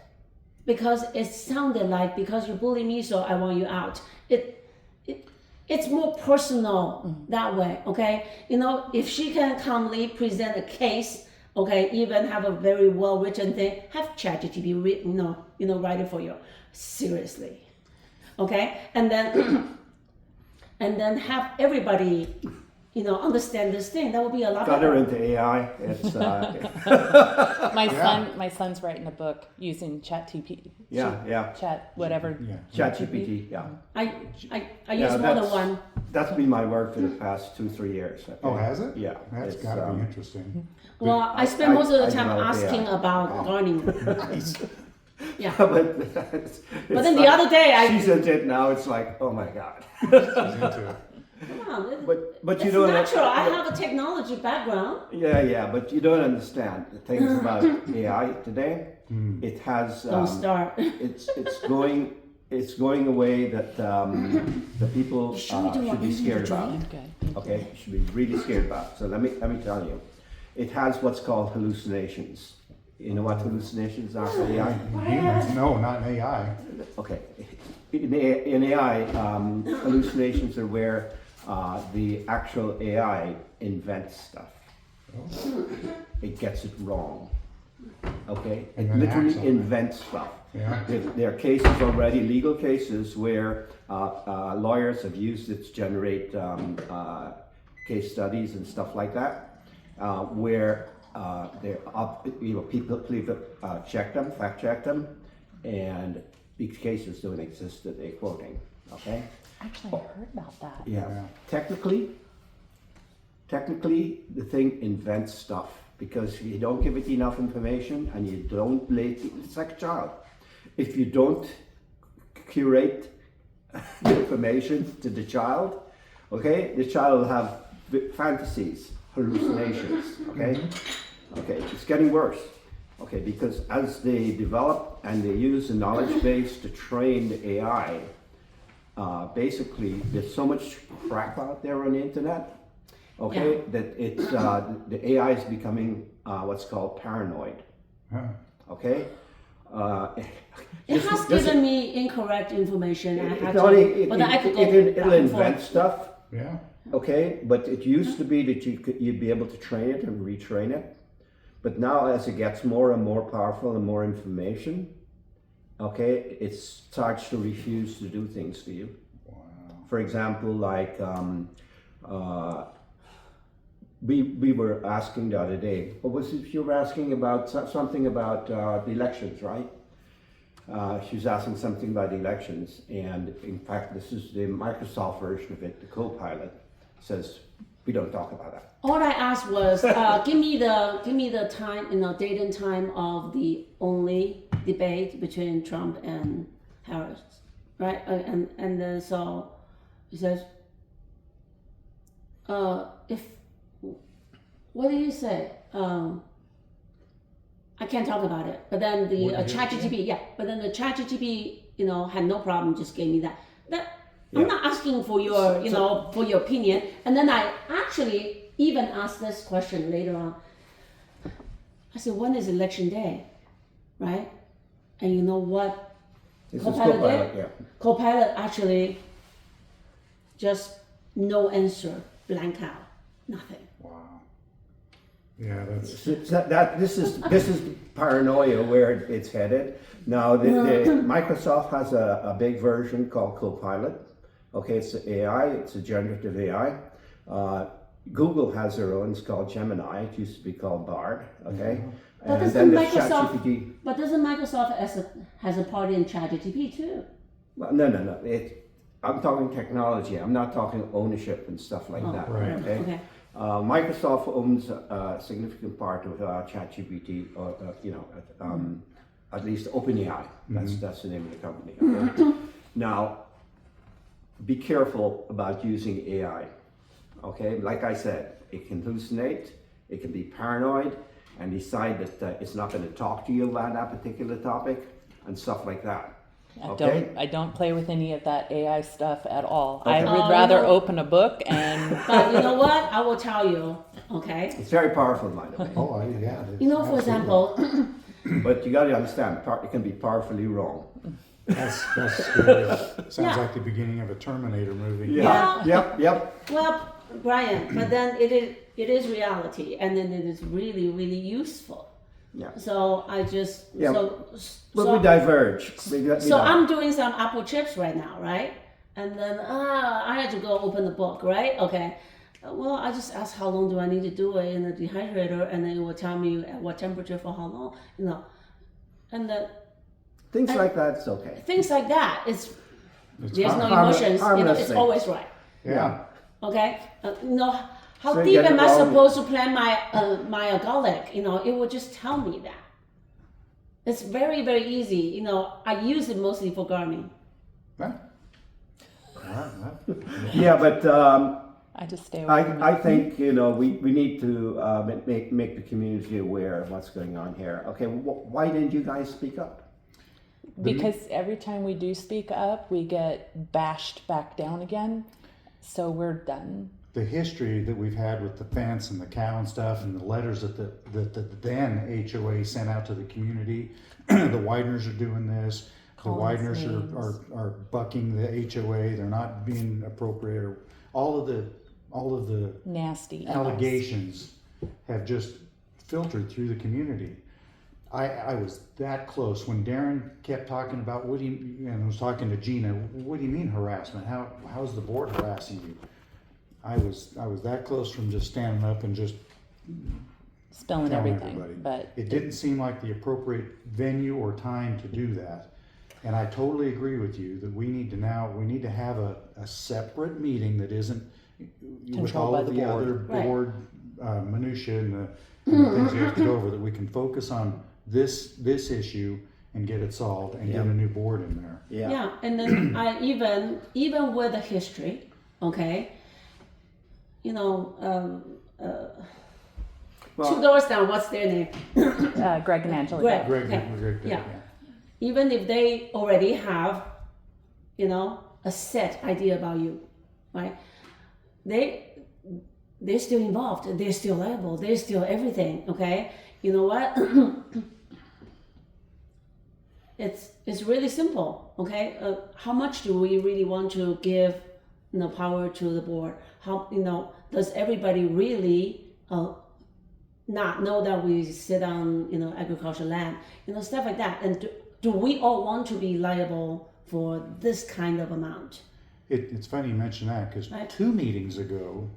because it sounded like, because you bully me, so I want you out. It's more personal that way, okay? If she can calmly present a case, okay, even have a very well written thing, have ChatGPT write it for you. Seriously, okay? And then and then have everybody, understand this thing. That would be a lot Got her better. into AI. It's My son's writing a book using ChatGPT. yeah. Chat whatever. Yeah. ChatGPT, yeah. I Yeah, use more than one. That's been my work for the past 2-3 years. Okay? Oh, has it? Yeah. That's it's, got to be interesting. Well, I spend most of the I time developed asking AI. about gardening. Yeah. but But then the other day she's into it now. It's like, oh my god. She's into it. Come on, But you it's don't. natural. I have a technology background. Yeah, but you don't understand the things about AI today. It has. Don't start. It's going away that the people Should we do should one be scared about. Good. Okay, should be really scared about. So let me tell you, it has what's called hallucinations. You know what hallucinations are for AI? Humans? No, not in AI. Okay, in AI, hallucinations are where the actual AI invents stuff. It gets it wrong. Okay, And it then literally acts on it. invents stuff. Yeah. There are cases already, legal cases, where lawyers have used it to generate case studies and stuff like that, where people check them, fact check them, and these cases don't exist that they're quoting. Okay. Actually, I heard about that. Yeah. Yeah. Technically, technically the thing invents stuff because you don't give it enough information and you don't it's like a child. If you don't curate the information to the child, okay, the child will have fantasies, hallucinations, okay? Okay, it's getting worse, okay, because as they develop and they use the knowledge base to train the AI, basically there's so much crap out there on the internet, okay, that it's, the AI is becoming what's called paranoid, Huh. okay? It has given me incorrect information. I had It'll but I could go back and invent forth. stuff, Yeah. okay, but it used to be that you'd be able to train it and retrain it. But now as it gets more and more powerful and more information, okay, it starts to refuse to do things for you. Wow. For example, like we were asking the other day, what was it you were asking about? Something about the elections, right? She was asking something about the elections, and in fact, this is the Microsoft version of it, the Copilot says, we don't talk about that. All I asked was, give me the time, date and time of the only debate between Trump and Harris, right? And then so he says, what did he say? I can't talk about it. But then the What did he ChatGPT, but then the ChatGPT, had no problem, just gave me that. I'm not asking for your, for your opinion. And then I actually even asked this question later on. I said, when is election day, right? And you know what? This is Copilot Copilot, did? yeah. Copilot actually just no answer, blank out, nothing. Wow. Yeah, that's. This is paranoia where it's headed. Now, the Microsoft has a big version called Copilot. Okay, it's AI, it's a generative AI. Google has their own, it's called Gemini. It used to be called Bard. Okay, But and then doesn't there's Microsoft? ChatGPT. But doesn't Microsoft has a part in ChatGPT too? Well, no. I'm talking technology. I'm not talking ownership and stuff like that. right. Okay. Microsoft owns a significant part of ChatGPT, at least OpenAI. That's the name of the company. Okay? Now, be careful about using AI. Okay, like I said, it can hallucinate, it can be paranoid, and decide that it's not going to talk to you about that particular topic and stuff like that. Okay. I don't play with any of that AI stuff at all. Okay. I would Oh, rather no. open a book and But you know what? I will tell you. Okay. It's very powerful, by the way. Oh, yeah. For example, But you got to understand, it can be powerfully wrong. That's scary. Sounds Yeah. like the beginning of a Terminator movie. Yeah. Yep. well, Brian, but then it is reality, and then it is really, really useful. Yeah. So I just Yeah. But so we diverge. So I'm doing some apple chips right now, right? And then I had to go open the book, right? Okay. Well, I just asked how long do I need to do it in the dehydrator, and then it will tell me at what temperature for how long, And then things like that. It's okay. things like that. There's no harmless- emotions. harmless It's things. always right. Yeah. Okay. How So you deep get it am I wrong. supposed to plant my garlic? It will just tell me that. It's very, very easy. I use it mostly for gardening. Huh? Yeah, but I just stay away from it. I think we need to make the community aware of what's going on here. Okay, why didn't you guys speak up? Because every time we do speak up, we get bashed back down again. So we're done. The history that we've had with the fence and the cow and stuff, and the letters that the then HOA sent out to the community, the Wideners are doing this. The Calling us Wideners names. are bucking the HOA. They're not being appropriate. Or all of the Nasty. allegations have just filtered through the community. I was that close when Darren kept talking about and I was talking to Gina. What do you mean harassment? How's the board harassing you? I was that close from just standing up and just Spilling telling everything. everybody. But It didn't seem like the appropriate venue or time to do that. And I totally agree with you that we need to have a separate meeting that isn't with Controlled all by of the the board. other Right. board minutia and the things you have to go over, that we can focus on this issue and get it solved and get Yeah. a new board in there. Yeah. Yeah, and then I even with the history, okay, you know, Well, 2 doors down, what's their name? Greg and Angela. Greg. Greg, Okay. Greg did, Yeah. Even if they already have, you know, a set idea about you, right? They're still involved. They're still liable. They're still everything. Okay, you know what? It's really simple. Okay, how much do we really want to give, you know, power to the board? How, you know, does everybody really not know that we sit on, you know, agricultural land, you know, stuff like that? And do we all want to be liable for this kind of amount? It's funny you mention that, because Right. 2 meetings ago,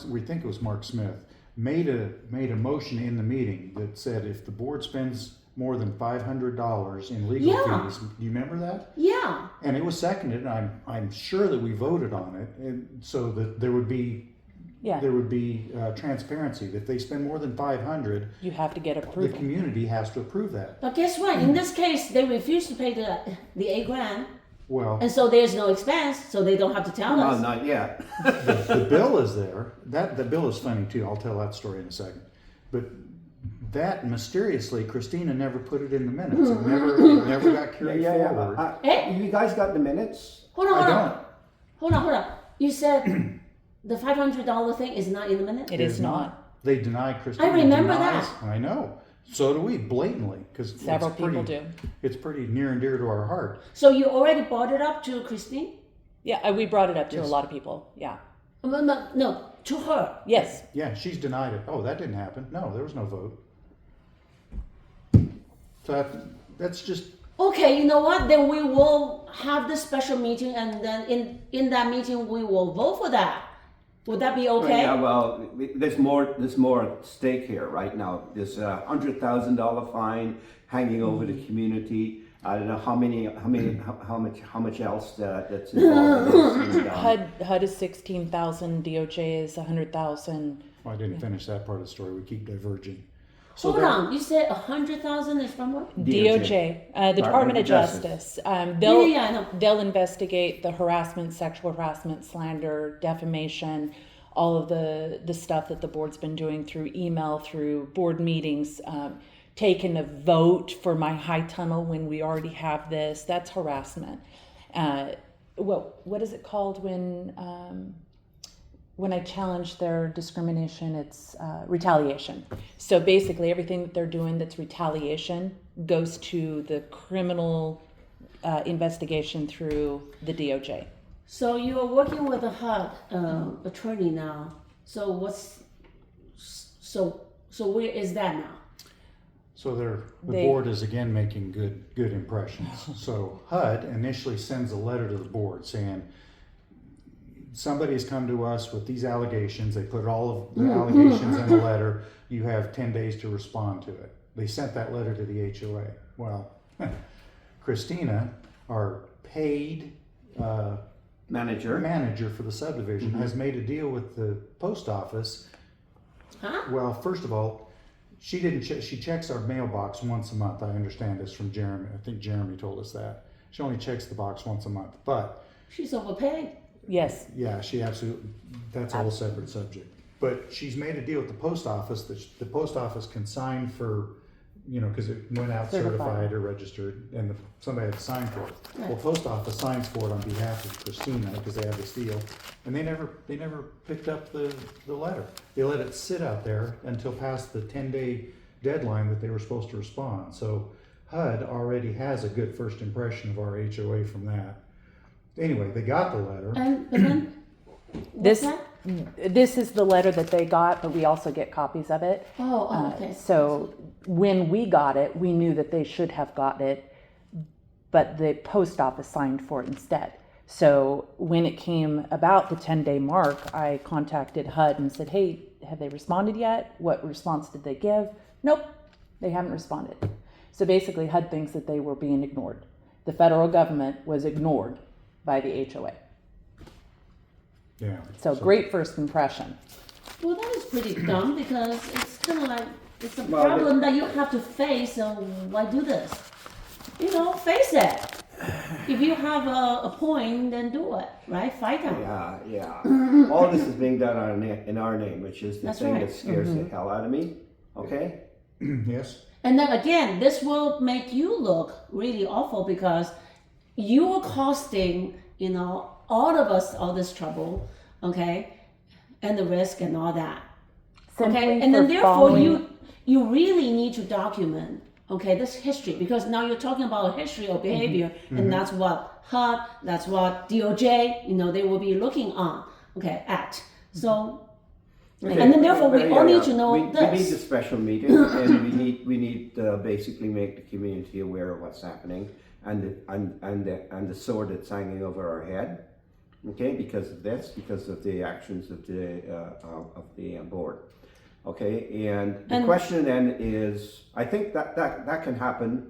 we think it was Mark Smith, made a motion in the meeting that said if the board spends more than $500 in legal Yeah. fees, do you remember that? Yeah. And it was seconded, and I'm sure that we voted on it, and so that there would be Yeah, transparency. If they spend more than 500, you have to get the approval. community has to approve that. But guess what? In this case, they refused to pay the $8,000, Well, and so there's no expense, so they don't have to tell no, us. not yet. the bill is there. The bill is funny too. I'll tell that story in a second. But that mysteriously, Christina never put it in the minutes. It never got carried forward. Hey. You guys got the minutes? Hold on, I hold don't. on. You said the $500 thing is not in the minute. It is not. They deny Christina. I remember denies- that. I know. So do we, blatantly, because Several people do. It's pretty near and dear to our heart. So you already brought it up to Christine? Yeah, we brought it up to Yes. a lot of people. Yeah. No, to her. Yes. Yeah, she's denied it. Oh, that didn't happen. No, there was no vote. So that's just. Okay, you know what? Then we will have the special meeting, and then in that meeting we will vote for that. Would that be okay? Yeah, well, there's more at stake here right now. There's a $100,000 fine hanging over the community. I don't know how much else that's involved in this. HUD is 16,000. DOJ is 100,000. Well, I didn't finish that part of the story. We keep diverging. So Hold there- on. You said 100,000 is from what? DOJ, the Department of Justice. They'll Yeah, I know. they'll investigate the harassment, sexual harassment, slander, defamation, all of the stuff that the board's been doing through email, through board meetings, taking a vote for my high tunnel when we already have this. That's harassment. What is it called when I challenge their discrimination? It's retaliation. So basically, everything that they're doing that's retaliation goes to the criminal investigation through the DOJ. So you are working with a HUD attorney now. So so where is that now? So the They- board is again making good impressions. So HUD initially sends a letter to the board saying, somebody's come to us with these allegations. They put all of the allegations in a letter. You have 10 days to respond to it. They sent that letter to the HOA. Well, Christina, our paid manager for the subdivision, has made a deal with the post office. Huh? Well, first of all, she didn't. She checks our mailbox once a month. I understand this from Jeremy. I think Jeremy told us that. She only checks the box once a month. But She's overpaid. Yes. yeah, she absolutely. That's a whole separate subject. But she's made a deal with the post office that the post office can sign for, because it went out certified or registered, and somebody had to sign for it. Right. Well, post office signs for it on behalf of Christina because they have this deal, and they never picked up the letter. They let it sit out there until past the 10-day deadline that they were supposed to respond. So HUD already has a good first impression of our HOA from that. Anyway, they got the letter. And but then This what's that? this is the letter that they got, but we also get copies of it. Okay. So when we got it, we knew that they should have got it, but the post office signed for it instead. So when it came about the 10-day mark, I contacted HUD and said, hey, have they responded yet? What response did they give? Nope, they haven't responded. So basically HUD thinks that they were being ignored. The federal government was ignored by the HOA. Yeah. So great first impression. Well, that is pretty dumb because it's kind of like it's a Well, problem that you have to face. So why do this? Face it. If you have a point, then do it, right? Fight them. Yeah. All this is being done in our name, which is the That's thing right. that scares the hell out of me. Okay? Yes. And then again, this will make you look really awful because you are costing, all of us all this trouble, okay, and the risk and all that. Simply Okay, and then for therefore following- you really need to document, okay, this history because now you're talking about a history of behavior, and that's what HUD, that's what DOJ, they will be looking on, okay, at. So, Okay, and then therefore we yeah, all yeah. need to know we need this. a special meeting, and we need to basically make the community aware of what's happening and the sword that's hanging over our head. Okay, because of the actions of the board. Okay, and the question then is, I think that can happen.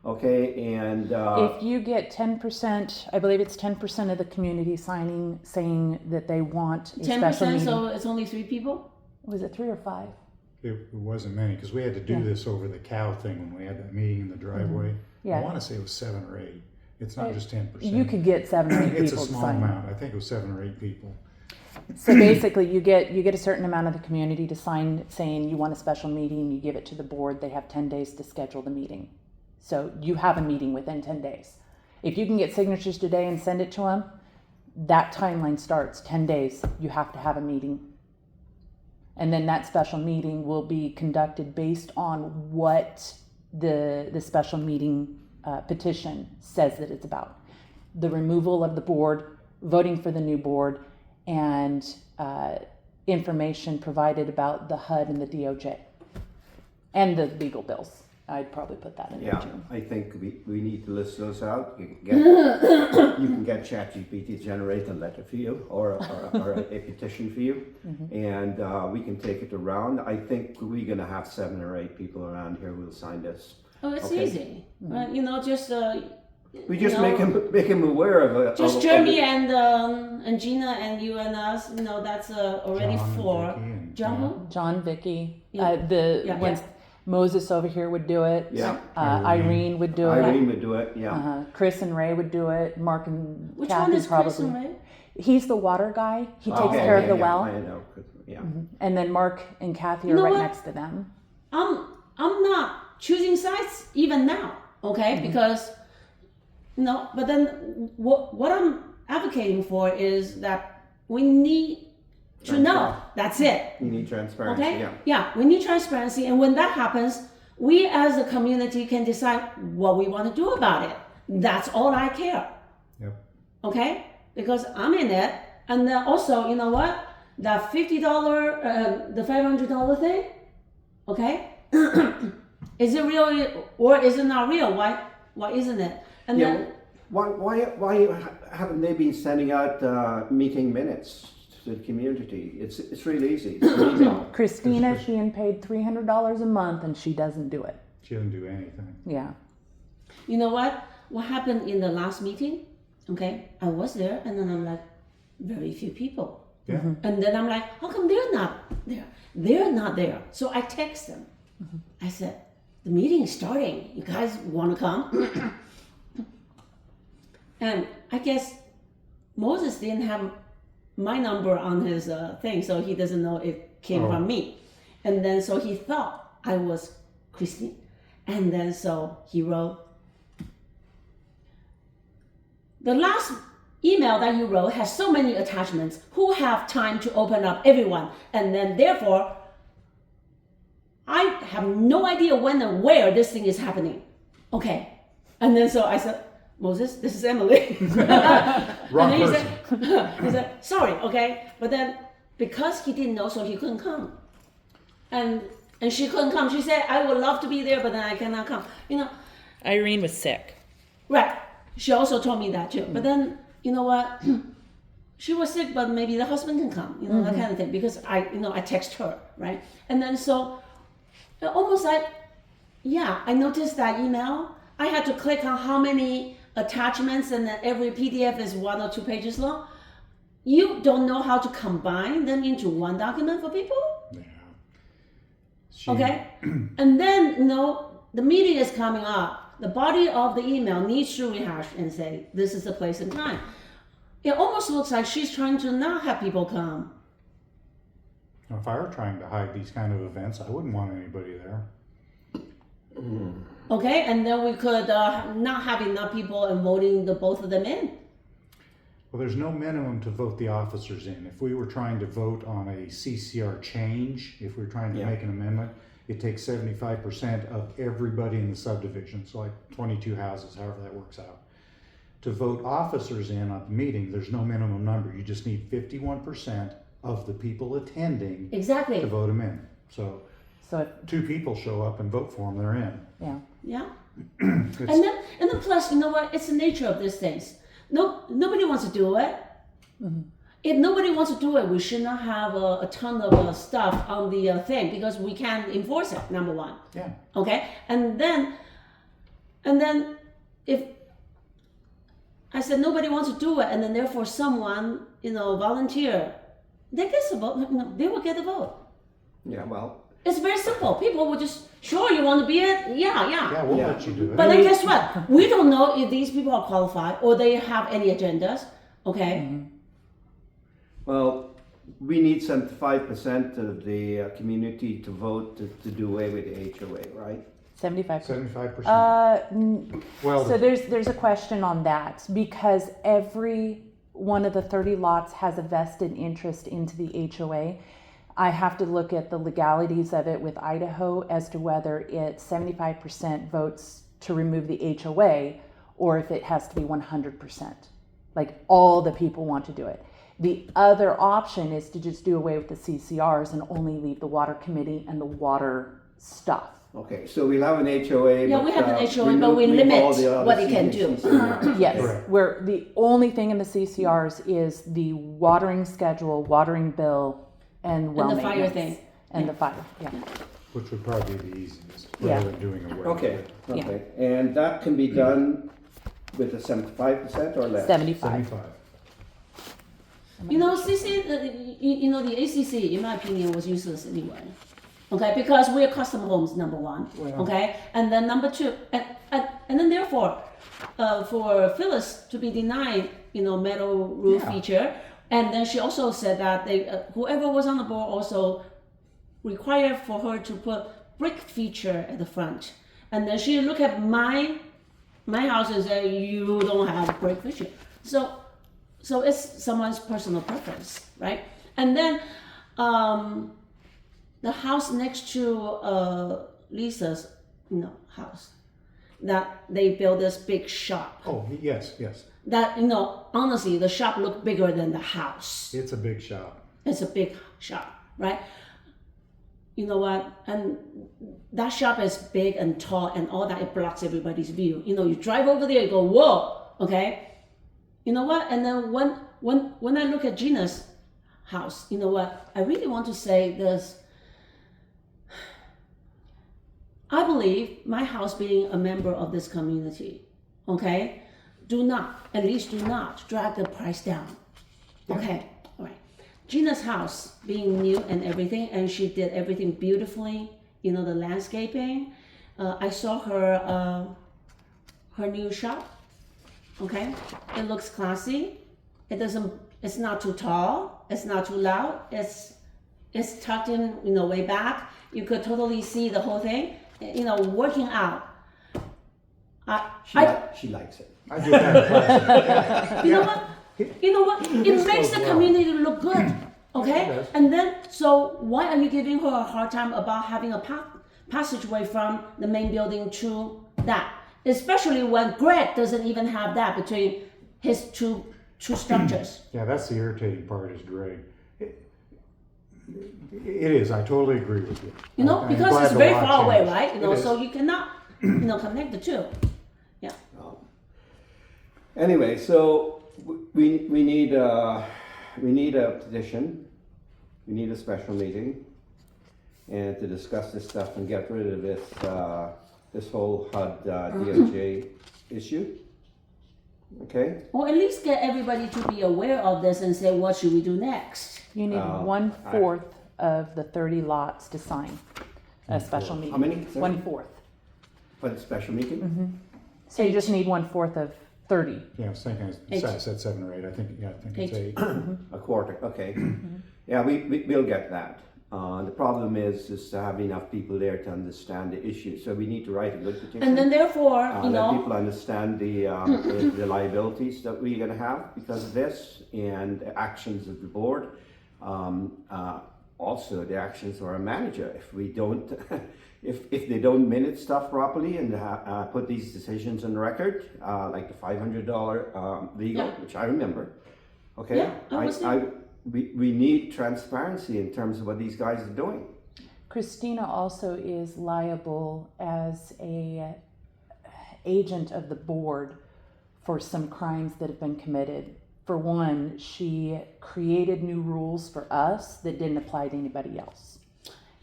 Okay, and If you get 10%, I believe it's 10% of the community saying that they want a special 10%, meeting. so it's only 3 people? Was it 3 or 5? It wasn't many because we had to do Yeah. this over the cow thing when we had that meeting in the driveway. Yeah. I want to say it was 7 or 8. It's not just 10%. You could get 7 or 8 It's a people to small sign. amount. I think it was 7 or 8 people. So basically, you get a certain amount of the community to sign saying you want a special meeting. You give it to the board. They have 10 days to schedule the meeting. So you have a meeting within 10 days. If you can get signatures today and send it to them, that timeline starts 10 days. You have to have a meeting. And then that special meeting will be conducted based on what the special meeting petition says that it's about. The removal of the board, voting for the new board, and information provided about the HUD and the DOJ. And the legal bills. I'd probably put that in there yeah, too. I think we need to list those out. You can get ChatGPT to generate a letter for you or a petition for you, and we can take it around. I think we're gonna have 7 or 8 people around here who will sign this. Oh, it's Okay. easy. Right? Just We just you know, make him aware of just of Jeremy the- and Gina and you and us. That's already John and 4. Vicky and- John who? John, Vicky, Yeah. the ones, Yeah. Moses over here would do it. Yeah. Irene would do it. Irene would do it. Yeah. Chris and Ray would do it. Mark and Which Kathy one is probably. Chris and Ray? He's the water guy. He takes Okay, care of yeah, the yeah, well. I know. Yeah. And then Mark and Kathy You are know right what? next to them. I'm not choosing sides even now, okay? Because but then what I'm advocating for is that we need to know. That's it. You need transparency. Okay? Yeah. we need transparency, and when that happens, we as a community can decide what we want to do about it. That's all I care. Yep. Okay? Because I'm in it, and then also, you know what? That $50, the $500 thing, okay? Is it real or is it not real? Why isn't it? And Yeah. then Why haven't they been sending out meeting minutes to the community? It's really easy. It's an email. Christina's being paid $300 a month and she doesn't do it. She didn't do anything. Yeah. you know what? What happened in the last meeting? Okay, I was there, and then I'm like, very few people. Yeah. And then I'm like, how come they're not there? They're not there. So I text them. I said, the meeting is starting. You guys want to come? And I guess Moses didn't have my number on his thing, so he doesn't know it came from me. And then so he thought I was Christine. And then so he wrote, the last email that you wrote has so many attachments. Who have time to open up everyone? And then therefore, I have no idea when and where this thing is happening. Okay. And then so I said, Moses, this is Emily. Wrong and then person. he said, sorry, okay. But then because he didn't know, so he couldn't come. And she couldn't come. She said, I would love to be there, but then I cannot come. Irene was sick. Right. She also told me that too. But then, you know what? She was sick, but maybe the husband can come, that kind of thing. Because I text her, right? And then so, almost like, I noticed that email. I had to click on how many attachments, and then every PDF is 1 or 2 pages long. you don't know how to combine them into one document for people. Yeah. She- Okay, and then the meeting is coming up. The body of the email needs to rehash and say this is the place and time. It almost looks like she's trying to not have people come. If I were trying to hide these kind of events, I wouldn't want anybody there. Okay, and then we could not have enough people and voting the both of them in. Well, there's no minimum to vote the officers in. If we were trying to vote on a CCR change, if we were trying to Yeah. make an amendment, it takes 75% of everybody in the subdivision, so like 22 houses, however that works out. To vote officers in at the meeting, there's no minimum number. You just need 51% of the people attending Exactly. to vote them in. So So, if, 2 people show up and vote for them, they're in. yeah. Yeah. It's- And then plus, you know what? It's the nature of these things. Nobody wants to do it. If nobody wants to do it, we should not have a ton of stuff on the thing because we can't enforce it. Number one, yeah. okay. And then if I said nobody wants to do it, and then therefore someone volunteer, they get the vote. They will get the vote. Yeah, well, It's very simple. People will just sure you want to be it. Yeah. Yeah, we'll Yeah. let you do it. But then guess what? We don't know if these people are qualified or they have any agendas. Okay. well, we need 75% of the community to vote to do away with the HOA, right? 75%. 75%. Well, So there's a question on that because every one of the 30 lots has a vested interest into the HOA. I have to look at the legalities of it with Idaho as to whether it's 75% votes to remove the HOA or if it has to be 100%. Like all the people want to do it. The other option is to just do away with the CCRs and only leave the water committee and the water stuff. Okay, so we'll have an HOA. Yeah, we have an HOA, but we leave limit all the other what it can do. CCRs. Yes, Correct. where the only thing in the CCRs is the watering schedule, watering bill, and well And the fire maintenance. thing. And the fire, yeah. which would probably be the easiest, Yeah. rather than doing away with Okay, it. okay, and that can be done with a 75% or less? 75. 75. CC, the ACC, in my opinion, was useless anyway. Okay, because we are custom homes, number one. Well. Okay, and then number two, and then therefore, for Phyllis to be denied, metal roof Yeah. feature, and then she also said that they, whoever was on the board also required for her to put brick feature at the front, and then she look at my house and say you don't have brick feature, so it's someone's personal preference, right? And then the house next to Lisa's house, that they built this big shop. Oh, yes, yes. That honestly, the shop looked bigger than the house. It's a big shop. It's a big shop, right? You know what? And that shop is big and tall and all that. It blocks everybody's view. You drive over there, you go, whoa, okay? You know what? And then when I look at Gina's house, you know what? I really want to say this. I believe my house being a member of this community, okay? At least do not drag the price down. Okay, all right. Gina's house being new and everything, and she did everything beautifully, the landscaping. I saw her new shop, okay? It looks classy. It's not too tall, it's not too loud, it's tucked in, way back. You could totally see the whole thing, working out. She likes it. I do kind of classic. You know what? It This makes goes the well. community look good, It okay? does. And then, so why are you giving her a hard time about having a passageway from the main building to that? Especially when Greg doesn't even have that between his two structures. Yeah, that's the irritating part is Greg. It is, I totally agree with you. I'm Because glad it's the very law far away, changed. right? It is. So you cannot, connect the two. Yeah. Anyway, so we need a petition, we need a special meeting, and to discuss this stuff and get rid of this whole HUD DOJ issue. Okay? Or at least get everybody to be aware of this and say, what should we do next? You need 1/4 of the 30 lots to sign a special meeting. How many? Sorry? 1/4. For the special meeting? So you just need 1/4 of 30. Yeah, I was thinking, I said 7 or 8, I think it's 8. A quarter, okay. Yeah, we'll get that. The problem is to have enough people there to understand the issue. So we need to write a good petition. And then therefore, Let people understand the liabilities that we're gonna have because of this and the actions of the board. Also the actions of our manager. If we don't, if they don't minute stuff properly and put these decisions on record, like the $500 legal, Yeah. which I remember. Okay, Yeah, I was there. we need transparency in terms of what these guys are doing. Christina also is liable as a agent of the board for some crimes that have been committed. For one, she created new rules for us that didn't apply to anybody else.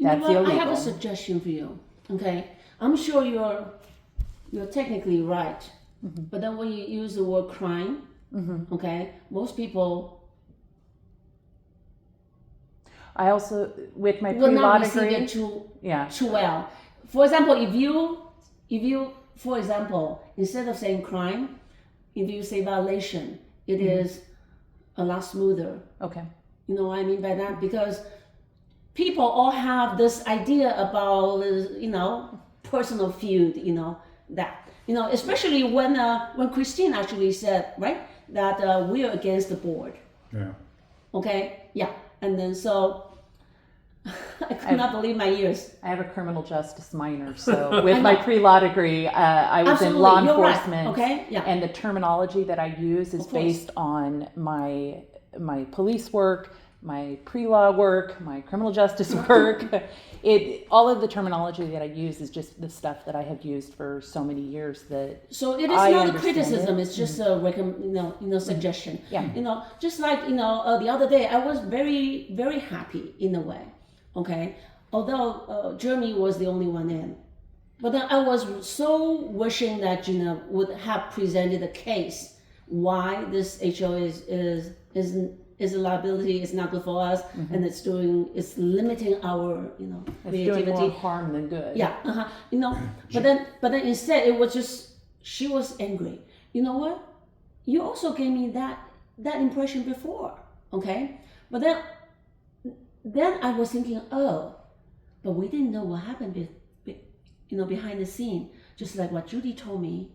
That's I have illegal. a suggestion for you. Okay, I'm sure you're technically right, but then when you use the word crime, okay, most people I also, with my will pre-law not receive degree, it yeah, too well. For example, if you, for example, instead of saying crime, if you say violation, it is a lot smoother. okay. You know what I mean by that? Because people all have this idea about, personal feud, that. Especially when Christine actually said, right, that we're against the board. Yeah. Okay? Yeah. And then so, I could not believe my ears. I have a criminal justice minor, so with my pre-law degree, I was in Absolutely, law you're right, enforcement. okay? Yeah. And the terminology that I use is Of course. based on my police work, my pre-law work, my criminal justice work. All of the terminology that I use is just the stuff that I have used for so many years that So it is I not a understand criticism; it. it's just a suggestion. Yeah. Just like the other day, I was very, very happy in a way. Okay, although Jeremy was the only one in, but then I was so wishing that Gina would have presented a case why this HOA is a liability. It's not good for us, and it's limiting our it's doing creativity. more harm than good. Yeah, but then instead it was just she was angry. You know what? You also gave me that impression before, okay? But then I was thinking, oh, but we didn't know what happened, behind the scene. Just like what Judy told me,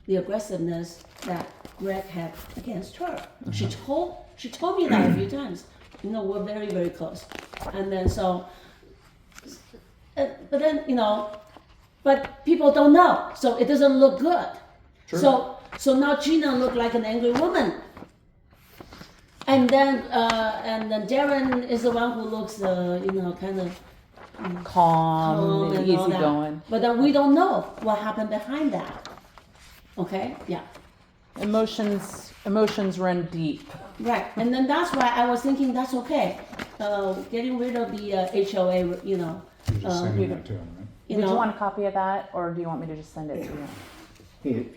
the aggressiveness that Greg had against her. She told me that a few times. We're very, very close, and then so. But then but people don't know, so it doesn't look good. Sure. So now Gina looked like an angry woman, and then Darren is the one who looks kind of Calm and and all that. easygoing. But then we don't know what happened behind that. Okay, yeah, Emotions run deep. right. And then that's why I was thinking that's okay. Getting rid of the HOA, You're just sending that to him, right? Did you want a copy of that, or do you want me to just send it to you?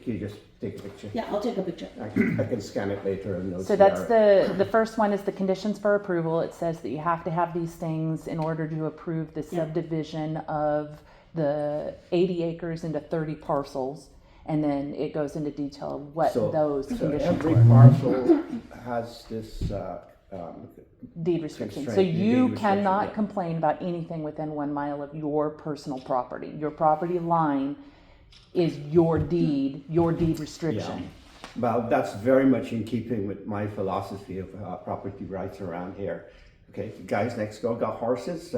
Can you just take a picture? Yeah, I'll take a picture. I can scan it later and notes. So that's the first one is the conditions for approval. It says that you have to have these things in order to approve the subdivision of the 80 acres into 30 parcels. And then it goes into detail of what those conditions every were. parcel has this Deed restriction. So Constraint, you deed cannot restriction, yeah. complain about anything within 1 mile of your personal property. Your property line is your deed restriction. Well, that's very much in keeping with my philosophy of property rights around here. Okay, the guys next door got horses,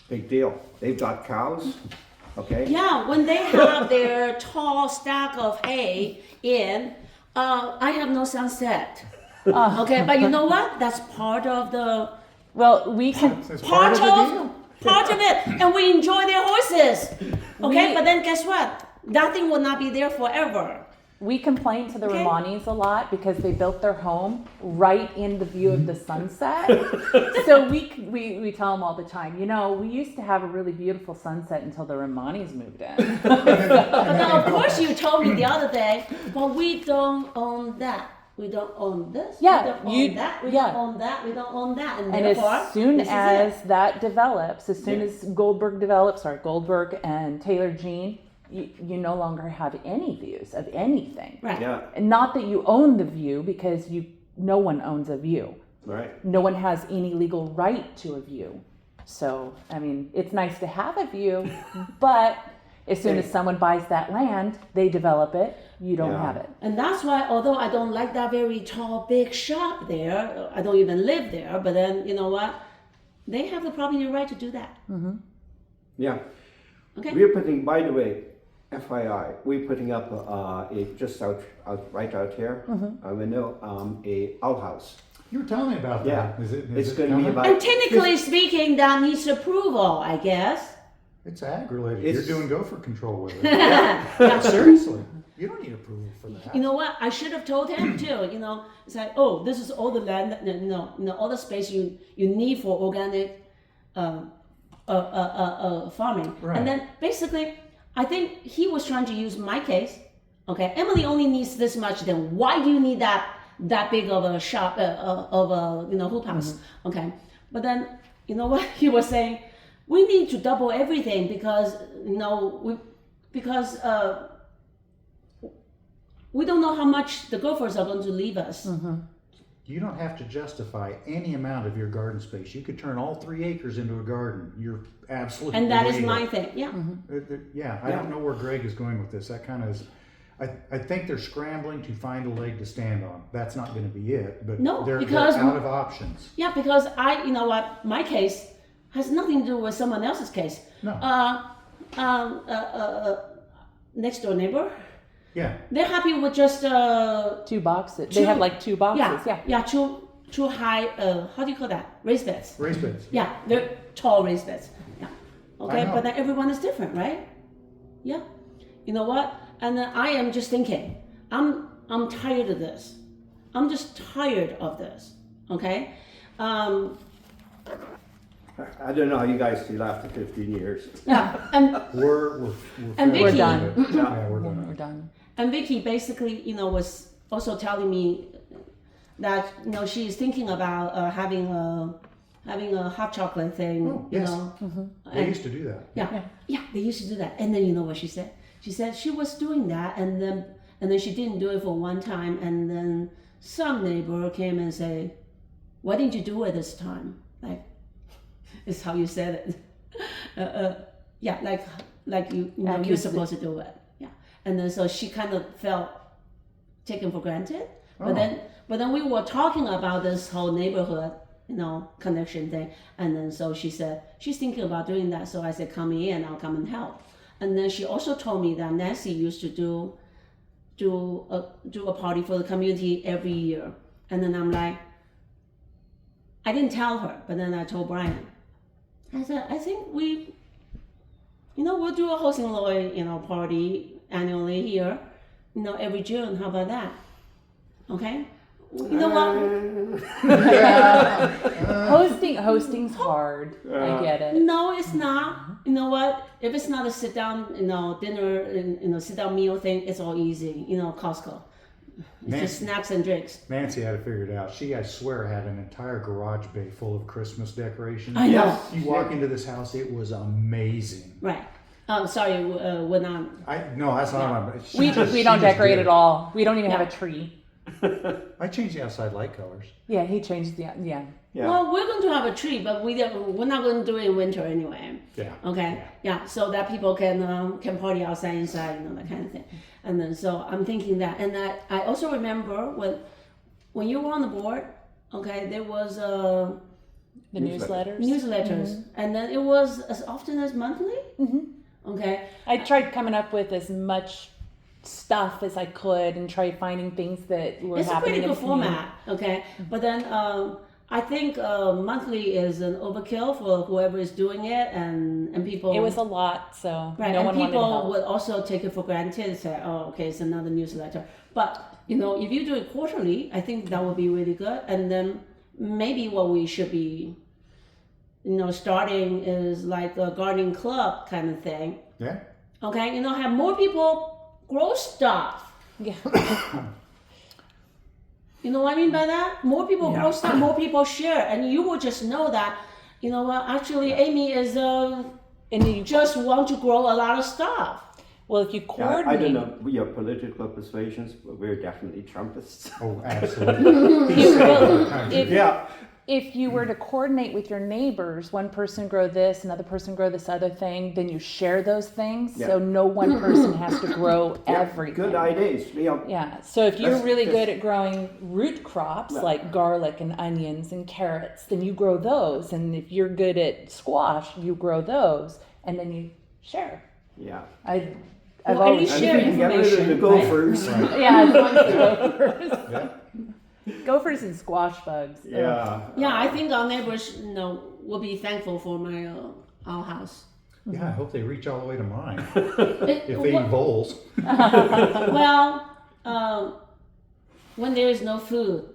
big deal. They've got cows, okay? Yeah, when they have their tall stack of hay in, I have no sunset. Okay, but you know what? That's part of the Well, we can. It's part of the deal. of it, and we enjoy their horses. Okay, but then guess what? That thing will not be there forever. We complain to the Okay. Romanis a lot because they built their home right in the view of the sunset. So we tell them all the time, you know, we used to have a really beautiful sunset until the Romanis moved in. But then, of course, you told me the other day, but we don't own that. We don't own this. Yeah, we don't you- own that. We yeah. don't own that. We don't own that. And, And therefore, as soon this is as it. that develops, as soon Yeah. as Goldberg and Taylor Jean, you no longer have any views of anything. Right. Yeah, And not that you own the view, because no one owns a view. right. No one has any legal right to a view. So, I mean, it's nice to have a view, but as soon as someone buys that land, they develop it, you don't Yeah. have it. And that's why, although I don't like that very tall, big shop there, I don't even live there. But then, you know what? They have the property right to do that. Yeah. Okay. We're putting, by the way, FYI, we're putting up just right out here, a window, a outhouse. You were telling me about Yeah. that. Is It's it going to be coming? about. And technically speaking, that needs approval, I guess. It's ag related. It's- You're doing gopher control with it. Yeah. Seriously, you don't need approval for that. You know what? I should have told him too. You know, it's like, oh, this is all the land, all the space you need for organic farming. Right. And then basically, I think he was trying to use my case. Okay, Emily only needs this much. Then why do you need that big of a shop of a hoop house? Okay, but then you know what he was saying? We need to double everything because we don't know how much the gophers are going to leave us. You don't have to justify any amount of your garden space. You could turn all 3 acres into a garden. You're absolutely And that is legal. my thing. Yeah. Yeah, I don't know where Greg is going with this. That kind of is. I think they're scrambling to find a leg to stand on. That's not going to be it, but No, they're because- out of options. Yeah, because you know what, my case has nothing to do with someone else's case. No. Next door neighbor, Yeah, they're happy with just 2 boxes. They have like 2 boxes. Yeah. two high how do you call that, raised beds. raised beds. Yeah, they're tall raised beds. Yeah. Okay, I know. but then everyone is different, right? Yeah. You know what? And then I am just thinking, I'm tired of this. I'm just tired of this. Okay. I don't know how you guys feel after 15 years. Yeah. And We're And fed up Vicky- done. with it. Yeah, we're We're done. done. And Vicky basically, was also telling me that she's thinking about having a hot chocolate thing. Oh, yes. They and- used to do that. Yeah, they used to do that. And then you know what she said? She said she was doing that, and then she didn't do it for one time, and then some neighbor came and say, "Why didn't you do it this time?" Like, is how you said it. Yeah, like you know you're Accused. supposed to do it. Yeah, and then so she kind of felt taken for granted. Oh. But then we were talking about this whole neighborhood, connection thing, and then so she said she's thinking about doing that. So I said, "Come in, I'll come and help." And then she also told me that Nancy used to do a party for the community every year. And then I'm like, I didn't tell her, but then I told Brian. I said, I think we'll do a Hosing Lloyd, party annually here, every June. How about that? Okay. You know what? Hosting's hard. I get it. No, it's not. You know what? If it's not a sit down, dinner, sit down meal thing, it's all easy. Costco. It's just snacks and drinks. Nancy had it figured out. She, I swear, had an entire garage bay full of Christmas decorations. I know. You walk into this house, it was amazing. Right. Oh, sorry, we're not. No, that's not my. We don't decorate at all. We don't even have a tree. I changed the outside light colors. Yeah, he changed the Yeah. Well, we're going to have a tree, but we're not going to do it in winter anyway. Yeah. Okay. Yeah. So that people can party outside, inside, that kind of thing. And then so I'm thinking that, and I also remember when you were on the board. Okay, there was the newsletters. newsletters, and then it was as often as monthly. Okay. I tried coming up with as much stuff as I could and tried finding things that were It's a happening pretty in good the community. format, okay? But then I think monthly is an overkill for whoever is doing it, and people. It was a lot, so right, no and one wanted to people help. would also take it for granted and say, "Oh, okay, it's another newsletter." But if you do it quarterly, I think that would be really good. And then maybe what we should be, starting is like a gardening club kind of thing. Yeah. Okay, have more people grow stuff. Yeah. You know what I mean by that? More people grow stuff, more people share, and you will just know that. You know what? Actually, Amy is And you just want to grow a lot of stuff. well, if you Yeah, coordinate, I don't know your political persuasions, but we're definitely Trumpists. Oh, absolutely. well, if, Yeah. if you were to coordinate with your neighbors, one person grow this, another person grow this other thing, then you share those things, so Yeah. no one person has to grow everything. Good ideas. Yeah. So if you're That's- really that's- good at growing root crops Yeah. like garlic and onions and carrots, then you grow those. And if you're good at squash, you grow those, and then you share. Yeah. I've Well, at always least And share if you can get rid of the information, gophers. yeah, I love gophers. Yeah. Gophers and squash bugs. Ugh. Yeah. Yeah, I think our neighbors, will be thankful for my our house. Yeah, I hope they reach all the way to mine. It- If they wha- eat voles. well, when there is no food,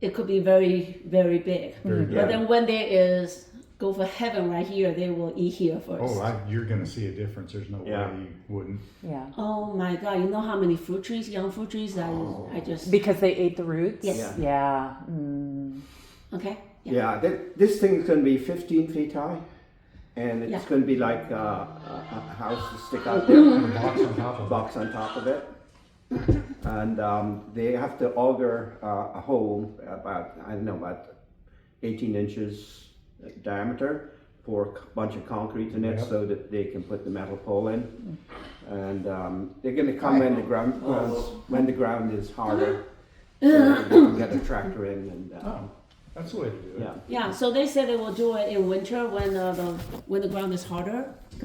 it could be very, very big. Very But good. then when there is, go for heaven right here, they will eat here first. Oh, you're going to see a difference. There's no Yeah. way you wouldn't. Yeah. Oh my God! You know how many fruit trees, young fruit trees? I just Because they ate the roots? Yes. Yeah. Yeah. Mm. okay. Yeah, this thing is going to be 15 feet high, and it's Yeah. going to be like a house to stick out there, The box on top a of box on top of it. And they have to auger a hole about 18 inches diameter, pour a bunch of concrete in it Yep. so that they can put the metal pole in. And they're going to come when the ground is harder, so they can get a tractor in. And Oh, that's the way to do it. yeah. Yeah. So they said they will do it in winter when the ground is harder.